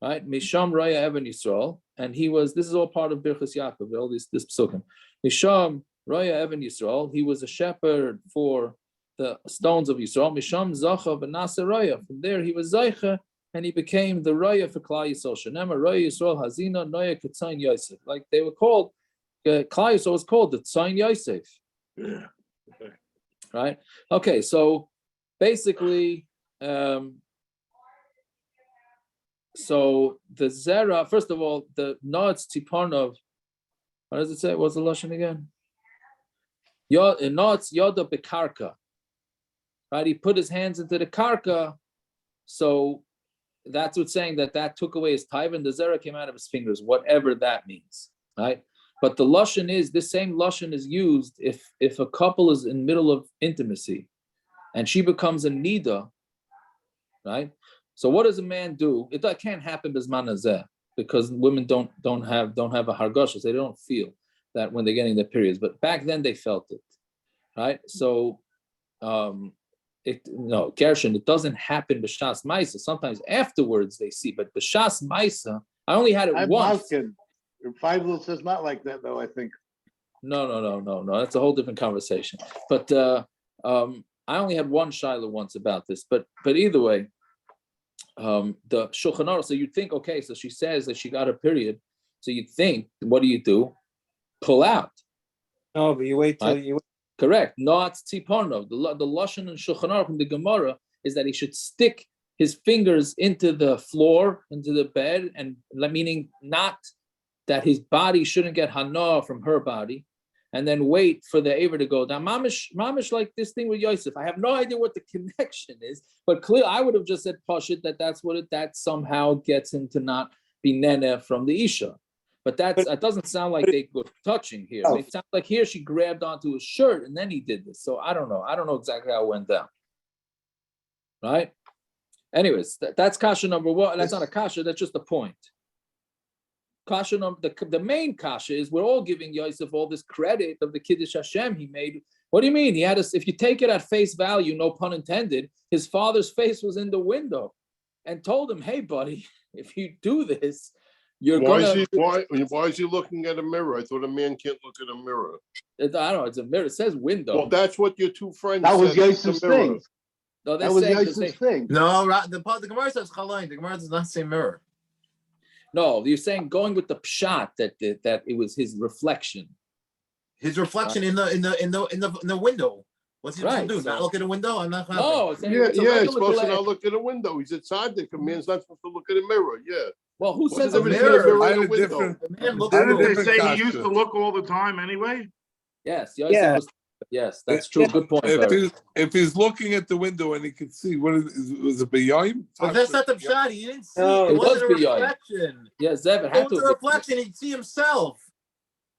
right? Misham Raya Evan Yisrael, and he was. This is all part of Birchas Yaakov. All this psukim. Misham Raya Evan Yisrael. He was a shepherd for the stones of Yisrael. Misham Zacha B'Nasa Raya. From there he was Zaycha, and he became the Raya for Klal Yisrael. Shenema Raya Yisrael Hazina Noya Ketzayin Yosef. Like they were called. Klal Yisrael was called the Tzayin Yosef. Yeah. Right. Okay. So basically, so the zera. First of all, the noatz tiparnov. What does it say? What's the lashon again? Noatz yoda bekarka. Right. He put his hands into the karka. So that's what's saying that took away his taiva, and the zera came out of his fingers. Whatever that means. Right. But the lashon is, this same lashon is used if a couple is in middle of intimacy and she becomes a nida, right? So what does a man do? It can't happen bisman hazeh, because women don't have a hargoshes. They don't feel that when they're getting their periods. But back then they felt it, right? So Gershon, it doesn't happen b'shas ma'isa. Sometimes afterwards they see, but b'shas ma'isa, I only had it once. Five Little says not like that, though, I think. No. That's a whole different conversation. But I only had one shiloh once about this. But either way, the Shulchan Aruch, so you'd think, okay, so she says that she got her period. So you'd think, what do? Pull out. No, but you wait till you... Correct. Not tziparno. The Lashon and Shulchan Aruch from the Gemara is that he should stick his fingers into the floor, into the bed, and meaning not that his body shouldn't get hana from her body, and then wait for the aver to go down. Mamish like this thing with Yosef. I have no idea what the connection is, but clearly I would have just said pashit that somehow gets him to not be nene from the isha. But that doesn't sound like they were touching here. Oh. It sounds like here she grabbed onto his shirt and then he did this. So I don't know. I don't know exactly how it went down. Right? Anyways, that's kasha number one. That's not a kasha. That's just a point. Kasha the main kasha is we're all giving Yosef all this credit of the Kiddush Hashem he made. What do you mean? He had if you take it at face value, no pun intended, his father's face was in the window and told him, hey, buddy, if you do this, You're Why gonna. why is he looking at a mirror? I thought a man can't look at a mirror. I don't know. It's a mirror. It says window. Well, that's what your two friends That was said. Yosef's thing. No, they're That was saying Yosef's thing. No, the Gemara says chalain. The Gemara does not say mirror. no. You're saying going with the pshat that it was his reflection. His reflection in the window. What's he supposed to do? so- Not look at a window? I'm not. No, it's, Yeah, it's a he's regular supposed to glass. not look at a window. He's a tzaddik. A man's not supposed to look at a mirror. Yeah. Well, who What's says the a difference mirror? between a I mirror had and a a window? different. The man looks I had a Didn't they different say he kasha. used to look all the time anyway? Yes, Yosef Yeah. yes, that's true. Good point. Barry. If he's looking at the window and he can see, what was it, B'yayim? But that's not the pshat. He didn't see. No, it it wasn't a was beyond. reflection. Yeah, Zev, it It had was to. a reflection. He'd see himself.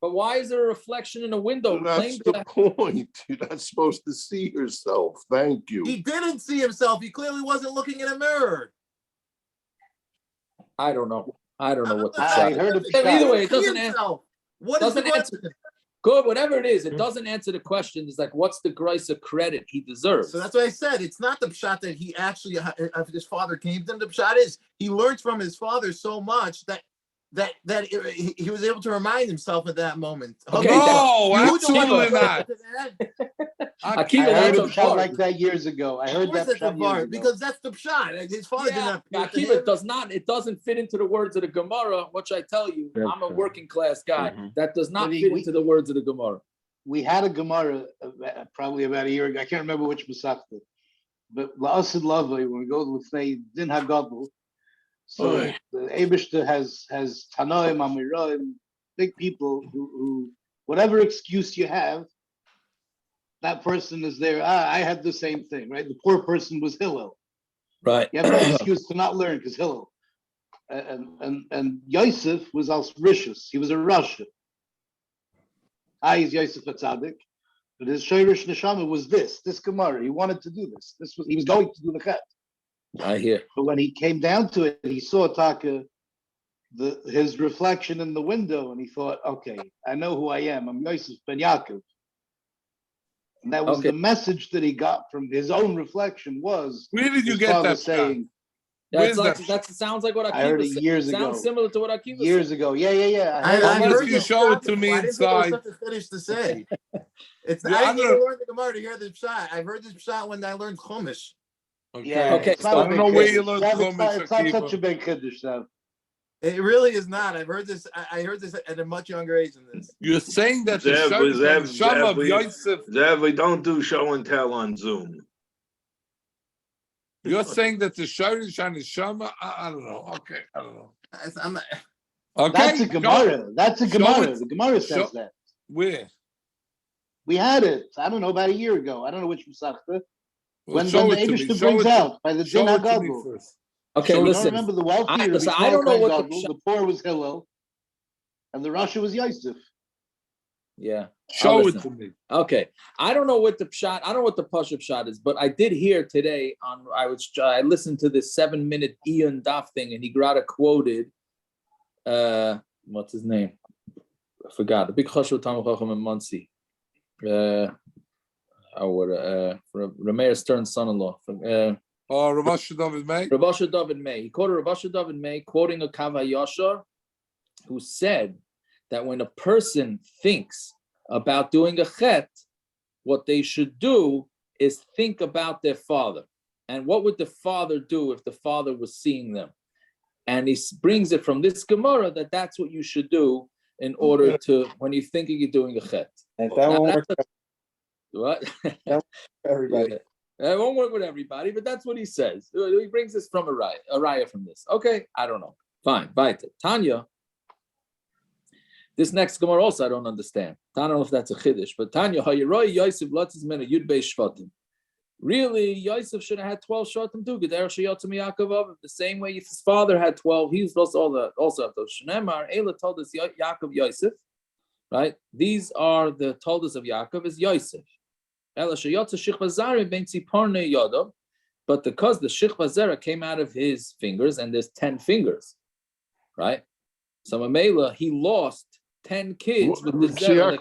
But why is there a reflection in a window? That's Plain the point. You're not supposed to see yourself. Thank you. He didn't see himself. He clearly wasn't looking in a mirror. I don't know. I don't know what the I shot. heard of But either way, it See doesn't answer. himself. What is the Doesn't answer. question? Good, whatever it is, it doesn't answer the question. It's like, what's the grace of credit he deserves? So that's why I said it's not the pshat that he actually, if his father came to him. The pshat is he learned from his father so much that he was able to remind himself at that moment. Okay, No, You absolutely don't not. Akiva, I heard that's a a shot part. like that years ago. I Of heard course that that's the shot years part, ago. because that's the pshat. His father did Yeah, not appear to Akiva him. does not. It doesn't fit into the words of the Gemara. Which I tell you, That's I'm a true. working class guy. That does not But fit into the words of the Gemara. We had a Gemara probably about a year ago. I can't remember which Masechta, but La'asid Lavai, when we go with say Din Hagadol, so Oy. the Abishta has Tanoim, Amiroim, big people who whatever excuse you have, that person is there. I had the same thing, right? The poor person was Hillel. Right. You have no excuse to not learn because Hillel. And Yosef was als Rishus. He was a Russia. He's Yosef Atzadik, but his Shayrish Neshama was this Gemara. He wanted to do this. He was going to do the Chet. I hear. But when he came down to it, he saw Taka, his reflection in the window, and he thought, okay, I know who I am. I'm Yosef ben Yaakov. And that was Okay. the message that he got from his own reflection was Where did you his get father that shot? saying, Yeah, it's Where's like that? that sounds like what Akiva I heard it said. years Sounds ago. similar to what Akiva Years said. ago. Yeah. I Unless heard you this show it pshat to me before. I didn't think it was inside. something finished to say. It's Yeah, I I didn't need don't- to learn the Gemara to hear the pshat. I've heard this pshat when I learned Chumash. Yeah, Okay, it's not so a I don't big know where you Kiddush. learned It's Chumash, not Akiva. such a big Kiddush, though. It really is not. I've heard this. I heard this at a much younger age than this. You're saying that the Zev, Shama of we- Yosef. Zev, we don't do show and tell on Zoom. You're saying that the Shirish and the Shama. I don't know. Okay, I don't know. I'm not, Okay, That's a Gemara. That's a show Gemara. it. The Gemara says Show- that. Where? We had it. I don't know, about a year ago. I don't know which Masechta. Well, When show the it to me. Abishta Show brings it to- out by the Show Din it to me HaGadol. first. Okay, So You don't listen. remember the wealthy? listen, I don't know what the poor was Hillel, and the Russia was Yosef. Yeah. Show it listen. to me. Okay, I don't know what the shot. I don't know what the push-up shot is, but I did hear today on. I listened to this 7-minute Ian Daf thing, and he quoted. What's his name? I forgot. The big Choshev Talmid Chacham in Muncie. Rameir Stern's son-in-law. Oh, Rav Asher David May. Rav Asher David May. He quoted Rav Asher David May quoting a Kav HaYashar who said that when a person thinks about doing a chet, what they should do is think about their father. And what would the father do if the father was seeing them? And he brings it from this Gemara that that's what you should do in order to, when you're thinking you're doing a chet. And that won't work What? for everybody. It won't work with everybody, but that's what he says. He brings this from a raya from this. Okay, I don't know. Fine, weiter. Tanya. This next Gemara also I don't understand. I don't know if that's a chiddush, but Tanya, Hayiroi Yosef Lotzis Mena Yud Beis Shvatim. Really, Yosef should have had 12 shvatim too. Geder Sheyotzim Yaakov. The same way his father had 12, he was supposed to also have those. Shneimar Ela told us Yaakov Yosef, right? These are the toldas of Yaakov is Yosef. Ela Sheyotza Shichva Zara Ben Tzipornei Yodov. But because the Shichva Zara came out of his fingers, and there's 10 fingers, right? So Mamela, he lost 10 kids with the Zara.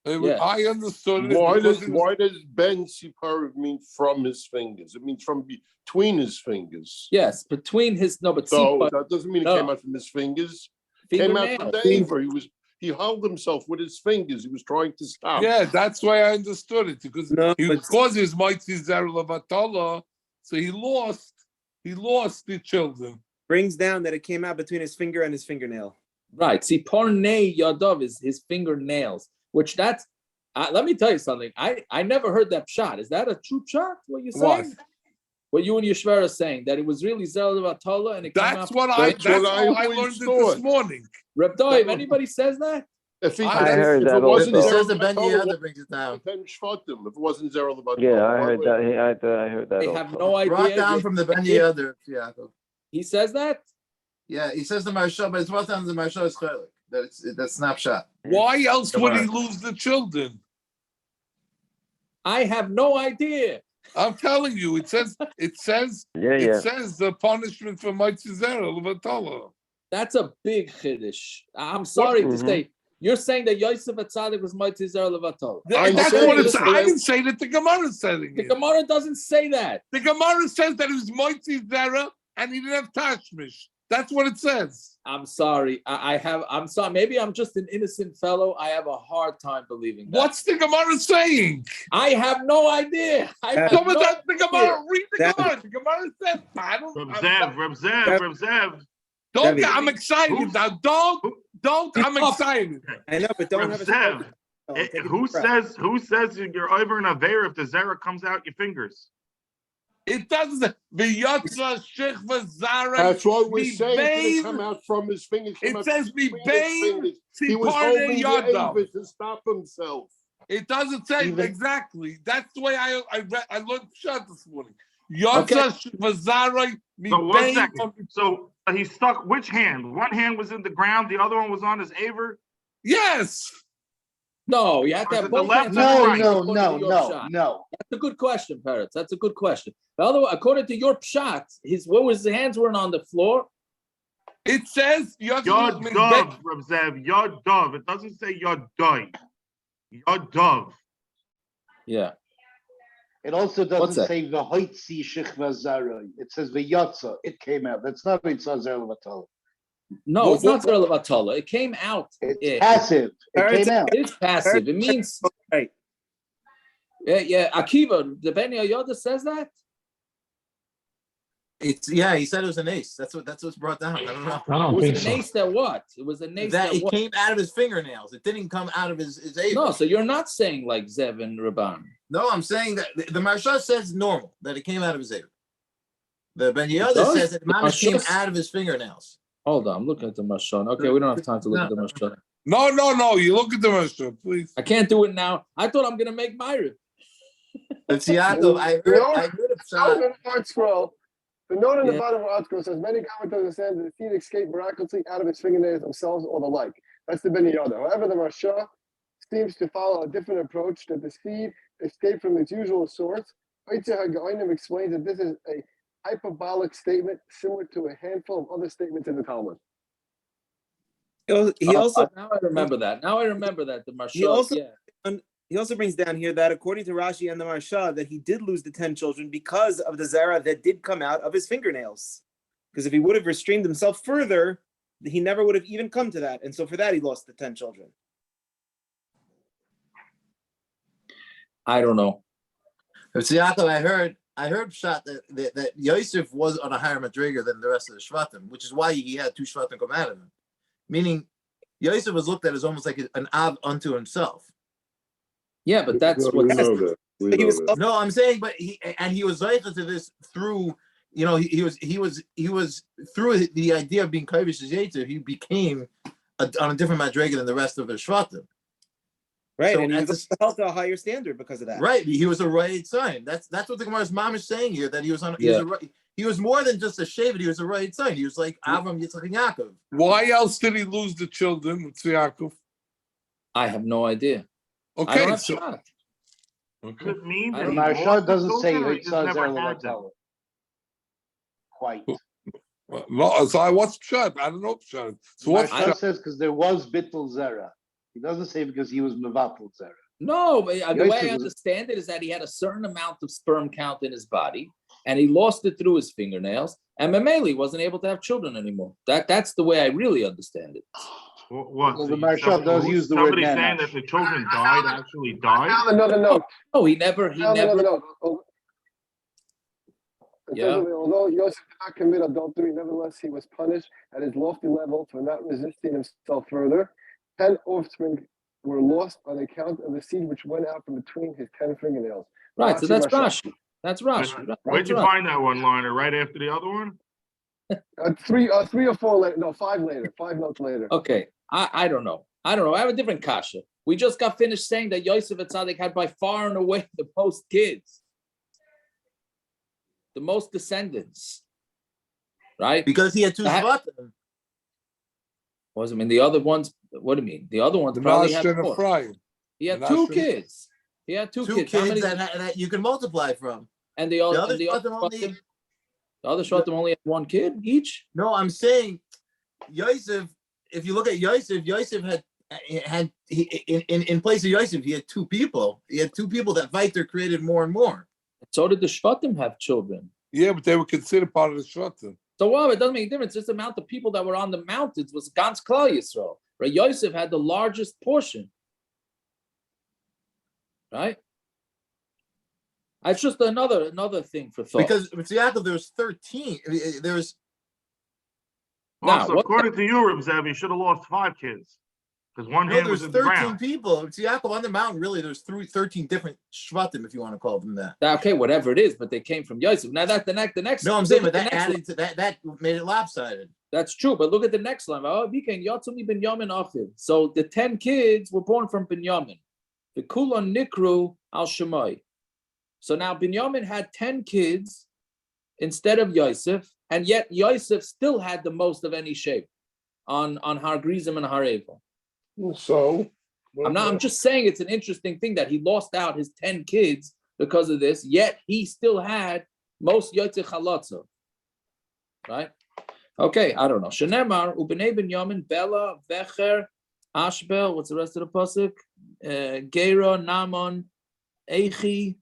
Yeah. I understood it. Why because does it was- Ben Sipar mean from his fingers? It means from between his fingers. Yes, between his but So see, that doesn't mean it no. came out from his fingers. It came out from the fingernails. Aver. He held himself with his fingers. He was trying to stop. Yeah, that's why I understood it because No, because his mighty Zera Levatala, so he lost the children. brings down that it came out between his finger and his fingernail. Right. See, pornei yadav is his fingernails, which that's. Let me tell you something. I never heard that shot. Is that a true shot? What you're saying? What you and Yeshver are saying that it was really Zera Levatala and it came out. That's what I always learned it thought. this morning. Reb Dov, anybody says that? If he, I heard that it wasn't also. It says the Zera Ben Levatala, Yehuda brings it down. 10 Shvatim. If it wasn't Zera Levatala. Yeah, I heard that. I heard that. They also. have no idea. Brought down from the Ben Yehuda, Yaakov. He says that. Yeah, he says the Marsha, but it's brought down the Marsha is chaylik. That snapshot. Why else would he Come lose the children? I have no idea. I'm telling you, it says Yeah, it says the punishment for mighty Zera Levatala. That's a big chiddush. I'm sorry to say. You're saying that Yosef Atzadik was mighty Zera Levatol. That's what it's. I didn't say that. The Gemara said it. The Gemara doesn't say that. The Gemara says that it was mighty Zera and he didn't have tashmish. That's what it says. I'm sorry. I'm sorry. Maybe I'm just an innocent fellow. I have a hard time believing that. What's the Gemara saying? I have no idea. Some of that, the Gemara. Read the Gemara. The Gemara says, I don't. Reb Zev. Don't. I'm excited now. Don't. I'm excited. I know, but don't have a. Who says you're over an aver if the zera comes out your fingers? It doesn't. V'yotza shechva zara. That's what we're saying. It didn't come out from his fingers. It says "Bibain He was holding the Aver to stop himself. It doesn't say exactly. That's the way I learned shot this morning. Yotza shechva zara. So 1 second. So he stuck which hand? One hand was in the ground. The other one was on his Aver. Yes. No, you have to have both hands. No. That's a good question, Peretz. That's a good question. By the way, according to your pshat, his hands weren't on the floor. It says Yod Dov, Reb Zev. Yod Dov. It doesn't say Yod Doi. Yod Dov. Yeah. It also doesn't say v'hoitzi shechva zaroi. It says v'yotza. It came out. That's not Mitzvah Zera Levatala. No, it's not Zera Levatala. It came out. It's passive. It came out. It is passive. It means. Right. Yeah. Akiva, the Ben Yehuda says that. He said it was an ace. That's what's brought down. I don't know. I don't It think was so. an ace that what? It was an ace That that it what? came out of his fingernails. It didn't come out of his Aver. No, so you're not saying like Zev and Rabban. No, I'm saying that the Marsha says normal, that it came out of his Aver. The Ben Yehuda says that Mamish came out of his fingernails. Hold on, I'm looking at the Mashon. Okay, we don't have time to look at the Mashon. No. You look at the Mashon, please. I can't do it now. I thought I'm gonna make Myra. It's Yaakov. I heard a shot. Art scroll. The note on the bottom of Art scroll says many commentators understand that the feet escape miraculously out of his fingernails themselves or the like. That's the Ben Yehuda. However, the Marsha seems to follow a different approach, that the seed escaped from its usual source. Eitzer HaGaonim explains that this is a hyperbolic statement similar to a handful of other statements in the Talmud. He also now I remember that. The Marsha. He also brings down here that according to Rashi and the Marsha, that he did lose the 10 children because of the zera that did come out of his fingernails. Because if he would have restrained himself further, he never would have even come to that. And so for that, he lost the 10 children. I don't know. It's Yaakov. I heard shot that Yosef was on a higher madriga than the rest of the Shvatim, which is why he had 2 Shvatim come out of him. Meaning, Yosef was looked at as almost like an Av unto himself. Yeah, but that's what No, I'm saying, but he was zeicha to this through, he was through the idea of being Kavish Yetzer, he became on a different madriga than the rest of the Shvatim. Right, So and he was held to a higher standard because of that. Right, he was a right sign. That's what the Gemara's mom is saying here, that he was on. He was more than just a shaver. He was a right sign. He was like Avram, Yitzchak, and Yaakov. Why else did he lose the children with Yaakov? I have no idea. Okay, Does it mean that Marsha doesn't say Yitzchak Yitzchak Zera Levatala. Quite. No, so what's pshat? I don't know pshat. So what's Marsha says because there was bittul zera. He doesn't say because he was mevatel zera. No, but the way Yosef I was- understand it is that he had a certain amount of sperm count in his body, and he lost it through his fingernails, and Mameli wasn't able to have children anymore. That's the way I really understand it. What? Well, the So Maharsha does use the word somebody saying nanash. that the children died actually died? Found another note. Oh, he never. Found another note. It says Yeah. that although Yosef did not commit adultery, nevertheless he was punished at his lofty level for not resisting himself further. 10 offspring were lost on account of the seed which went out from between his 10 fingernails. Right, so that's Rashi. Rashi. That's Rashi. Where'd you find that one liner? Right after the other one? Three or four later. No, 5 later. 5 notes later. Okay, I don't know. I have a different kasha. We just got finished saying that Yosef Atzadik had by far and away the most kids, the most descendants, right? Because he had 2 shvatim. Was I mean the other ones? What do you mean? The other ones probably had Menashe and more. Ephraim. He had Menashe 2 and- kids. He had two 2 kids. How kids many? that you can multiply from. And the The other other and the other shvatim Shvatim only had 1 kid each. No, I'm saying Yosef. If you look at Yosef, Yosef in place of Yosef, he had 2 people. He had 2 people that Viter created more and more. So did the Shvatim have children. Yeah, but they were considered part of the Shvatim. So well, it doesn't make a difference. Just the amount of people that were on the mountains was Gans Klal Yisrael. Right? Yosef had the largest portion. Right? It's just another thing for thought. Because with Yaakov, there was 13. There's Now, Also, what- according to you, Reb Zev, you should have lost 5 kids. Because one no, hand there's was in the 13 ground. people. It's Yaakov on the mountain. Really, there's 13 different shvatim, if you want to call them that. Okay, whatever it is, but they came from Yosef. Now that's the next. No, I'm saying, but the that next added to that made it lopsided. That's true, but look at the next line. Oh, so the 10 kids were born from Binyamin. The Kulon Nikru al Shemai. So now Binyamin had 10 kids instead of Yosef, and yet Yosef still had the most of any shape on Har Grizim and Har Evel. So I'm just saying it's an interesting thing that he lost out his 10 kids because of this, yet he still had most Yotzei Chalatzah. Right? Okay, I don't know. Shenemar, Ubenei Binyamin, Bela, Vecher, Ashbel, what's the rest of the pasuk? Gera, Naman, Eichi,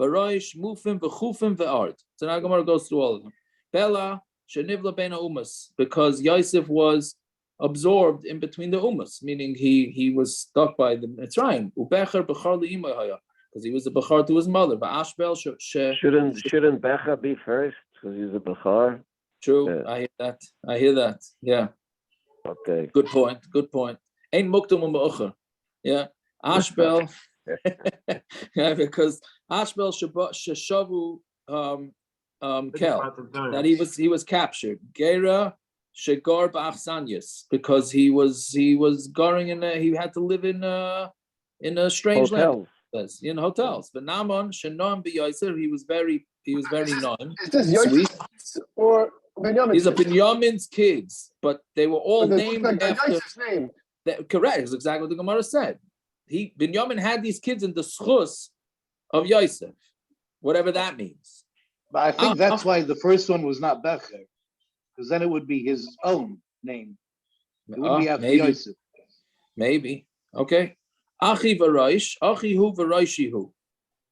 Baroish, Mufim, Bechufim, Ve'ard. So now Gemara goes through all of them. Bela, Shenivla Beina Umas, because Yosef was absorbed in between the Umas, meaning he was stuck by the Mitzrayim. Ubecher, Bechar Li'imah, because he was a Bechar to his mother. But Ashbel, Shouldn't Becha be first because he's a Bechar? True, Yeah. I hear that. Yeah. Okay. Good point. Ain't muktum u'ma'ucher. Yeah. Ashbel, yeah, because Ashbel sheshavu kel, that he was captured. Gera shegar ba'achsanyas, because he was going he had to live in a strange land. In hotels. But Naaman shenom b'Yosef, he was very known. Is this Yosef or Benjamin? These are Binyamin's kids, but they were all named after. Yosef's name. Correct, is exactly what the Gemara said. Binyamin had these kids in the schus of Yosef, whatever that means. But I think that's why the first one was not Becher, because then it would be his own name. It would be after Yosef. Maybe. Okay. Achi v'roish, achi hu v'roishi hu.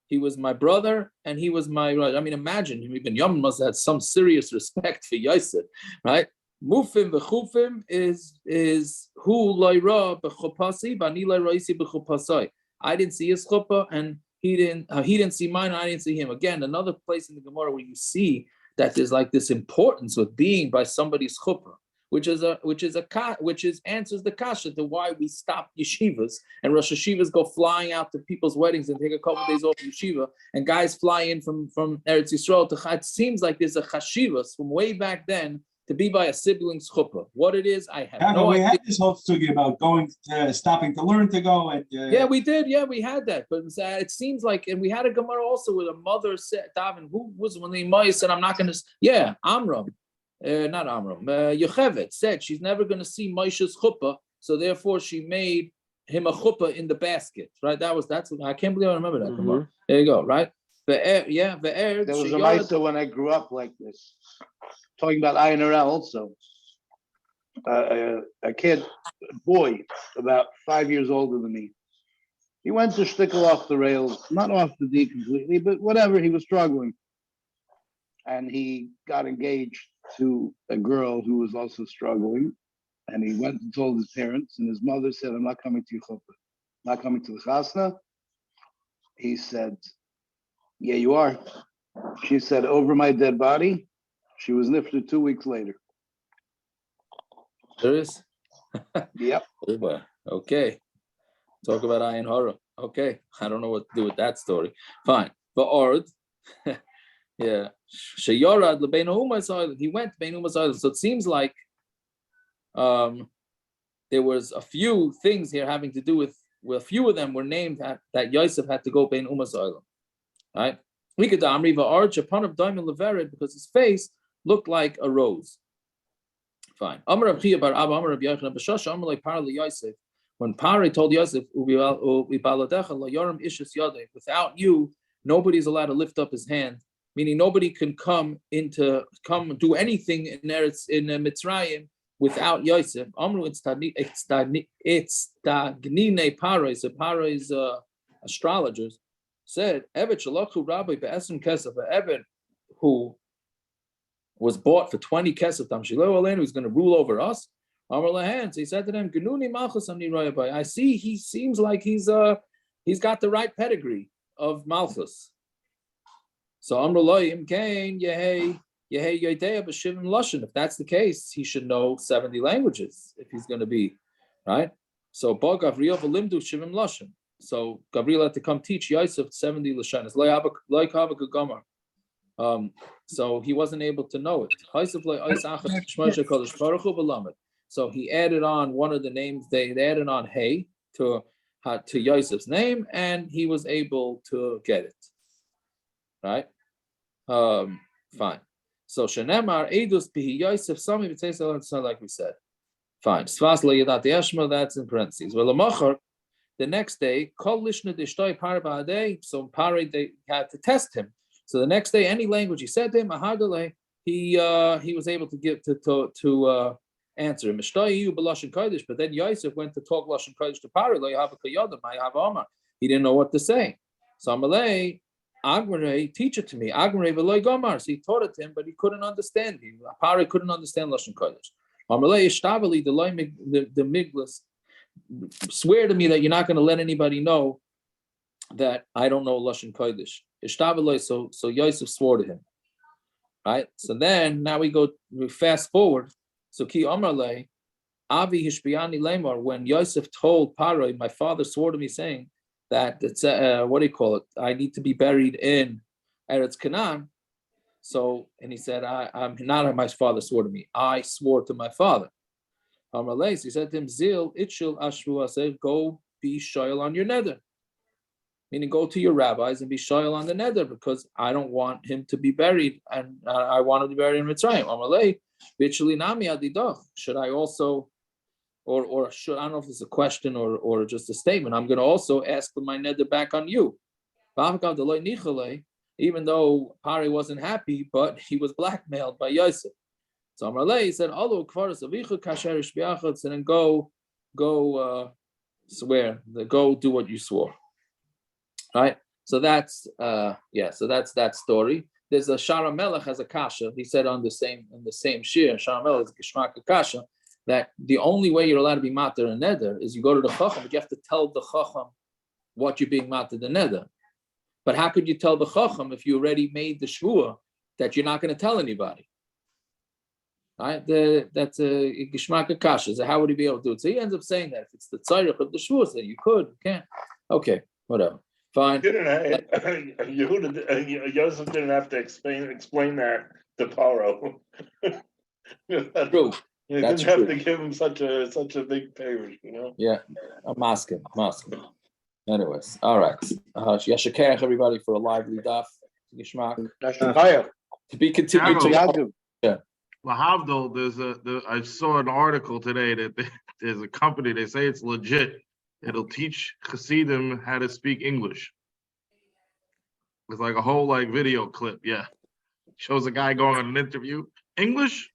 He was my brother, and he was my. I mean, imagine Binyamin must have had some serious respect for Yosef, right? Mufim v'chufim is hu loyra b'chupasi b'ani loyraisi b'chupasai. I didn't see his chuppah, and he didn't see mine, and I didn't see him. Again, another place in the Gemara where you see that there's like this importance with being by somebody's chuppah, which answers the kasha to why we stop yeshivas and Rosh Yeshivas go flying out to people's weddings and take a couple of days off yeshiva, and guys fly in from Eretz Yisrael to. It seems like there's a chashivas from way back then to be by a sibling's chuppah. What it is, I have no idea. We had this whole story about stopping to learn to go, and yeah, we did. Yeah, we had that, but it seems like, and we had a Gemara also with a mother said, Davin, who was one of the Imais said, I'm not going to. Yeah, Amram, not Amram. Yocheved said she's never going to see Moshe's chuppah, so therefore she made him a chuppah in the basket. Right? That's. I can't believe I remember that. Gemara. There you go. Right? There was a Maisa when I grew up like this. Talking about Ayin Hara also. a kid, a boy, about 5 years older than me. He went to shtickle off the rails, not off the D completely, but whatever, he was struggling. And he got engaged to a girl who was also struggling. And he went and told his parents, and his mother said, I'm not coming to your chuppah, not coming to the chasna. He said, yeah, you are. She said, over my dead body. She was nifted 2 weeks later. There is? Yep. Okay. Talk about Ayin Hara. Okay. I don't know what to do with that story. Fine. But Ord, yeah. Sheyorad lebein Umas Island. He went to Bein Umas Island. So it seems like there was a few things here having to do with, well, a few of them were named that Yosef had to go Bein Umas Island. Right? We could Amri va'arch upon of diamond levered because his face looked like a rose. Fine. Amar Rav Chia bar Abba Amar Rav Yochanan b'Shasha Amar like Par Yosef. When Pari told Yosef, without you, nobody's allowed to lift up his hand. Meaning nobody can come do anything in Mitzrayim without Yosef. Amru it's Dagnine Parais. So Parais astrologers said, Evet Shalachu Rabbi Be'esim Kesef, Evet who was bought for 20 Kesef Tamshilo Alen, who's going to rule over us. Amar Lahan, so he said to them, Genuni Malchus Ani Royabai. I see he seems like he's got the right pedigree of Malchus. So Amar Loyim Kain Yehei Yodea B'Shivim Lashon. If that's the case, he should know 70 languages if he's going to be right. So Ba Gavriel V'Limdu Shivim Lashon. So Gabriel had to come teach Yosef 70 Lashonos. Like Havak Gomer. So he wasn't able to know it. So he added on one of the names. They added on Hey to Yosef's name, and he was able to get it. Right? Fine. So Shenemar Edus Bihi Yosef Sami B'Tzeisel, like we said. Fine. Svas Le'Yadat Yeshma, that's in parentheses. Well, the next day, Kol Lishna Dishtoi Par Ba'adei. So Pare, they had to test him. So the next day, any language he said to him, he was able to give to answer him. But then Yosef went to talk Lashon Kodesh to Pari. He didn't know what to say. So Amalei, Agmarei, teach it to me. Agmarei v'loy gomar. So he taught it to him, but he couldn't understand. Pari couldn't understand Lashon Kodesh. Amalei ishtabali the miglas. Swear to me that you're not going to let anybody know that I don't know Lashon Kodesh. So Yosef swore to him. Right? So then now we fast forward. So Ki Amarle, Avi Hishbiyani Lemar, when Yosef told Paroi, my father swore to me saying that it's what do you call it? I need to be buried in Eretz Canaan. So, and he said, I'm not my father swore to me. I swore to my father. Amarle, so he said to him, Zil, Itchil Ashvu, said, go be shoyal on your nether. Meaning go to your rabbis and be shoyal on the nether because I don't want him to be buried and I want him to be buried in Mitzrayim. Amalei, bitchli nami adidoch. Should I also, or should, I don't know if it's a question or just a statement. I'm going to also ask for my nether back on you. Even though Pari wasn't happy, but he was blackmailed by Yosef. So Amalei said, "Alo kvaras avicha kasher shbiachot," and then go swear, go do what you swore. Right, so that's so that's that story. There's a Shara Melech has a kasha. He said in the same shir, Shara Melech is Gishmak kasha, that the only way you're allowed to be mater and neder is you go to the chacham, but you have to tell the chacham what you're being mater the neder. But how could you tell the chacham if you already made the shvua that you're not going to tell anybody? Right, that's a Gishmak kasha. So how would he be able to do it? So he ends up saying that if it's the tzarich of the shvua, so you could, you can't. Okay, whatever. Fine. Yosef didn't have to explain that to Paro. True. You didn't have to give him such a big favor, you know. Yeah, I'm asking. Anyways, all right. Yashakech everybody for a lively daf. Yishmak. To be continued tomorrow. Yeah. Lahavdil, I saw an article today that there's a company. They say it's legit. It'll teach Hasidim how to speak English. It's like a whole video clip. Yeah, shows a guy going on an interview. English.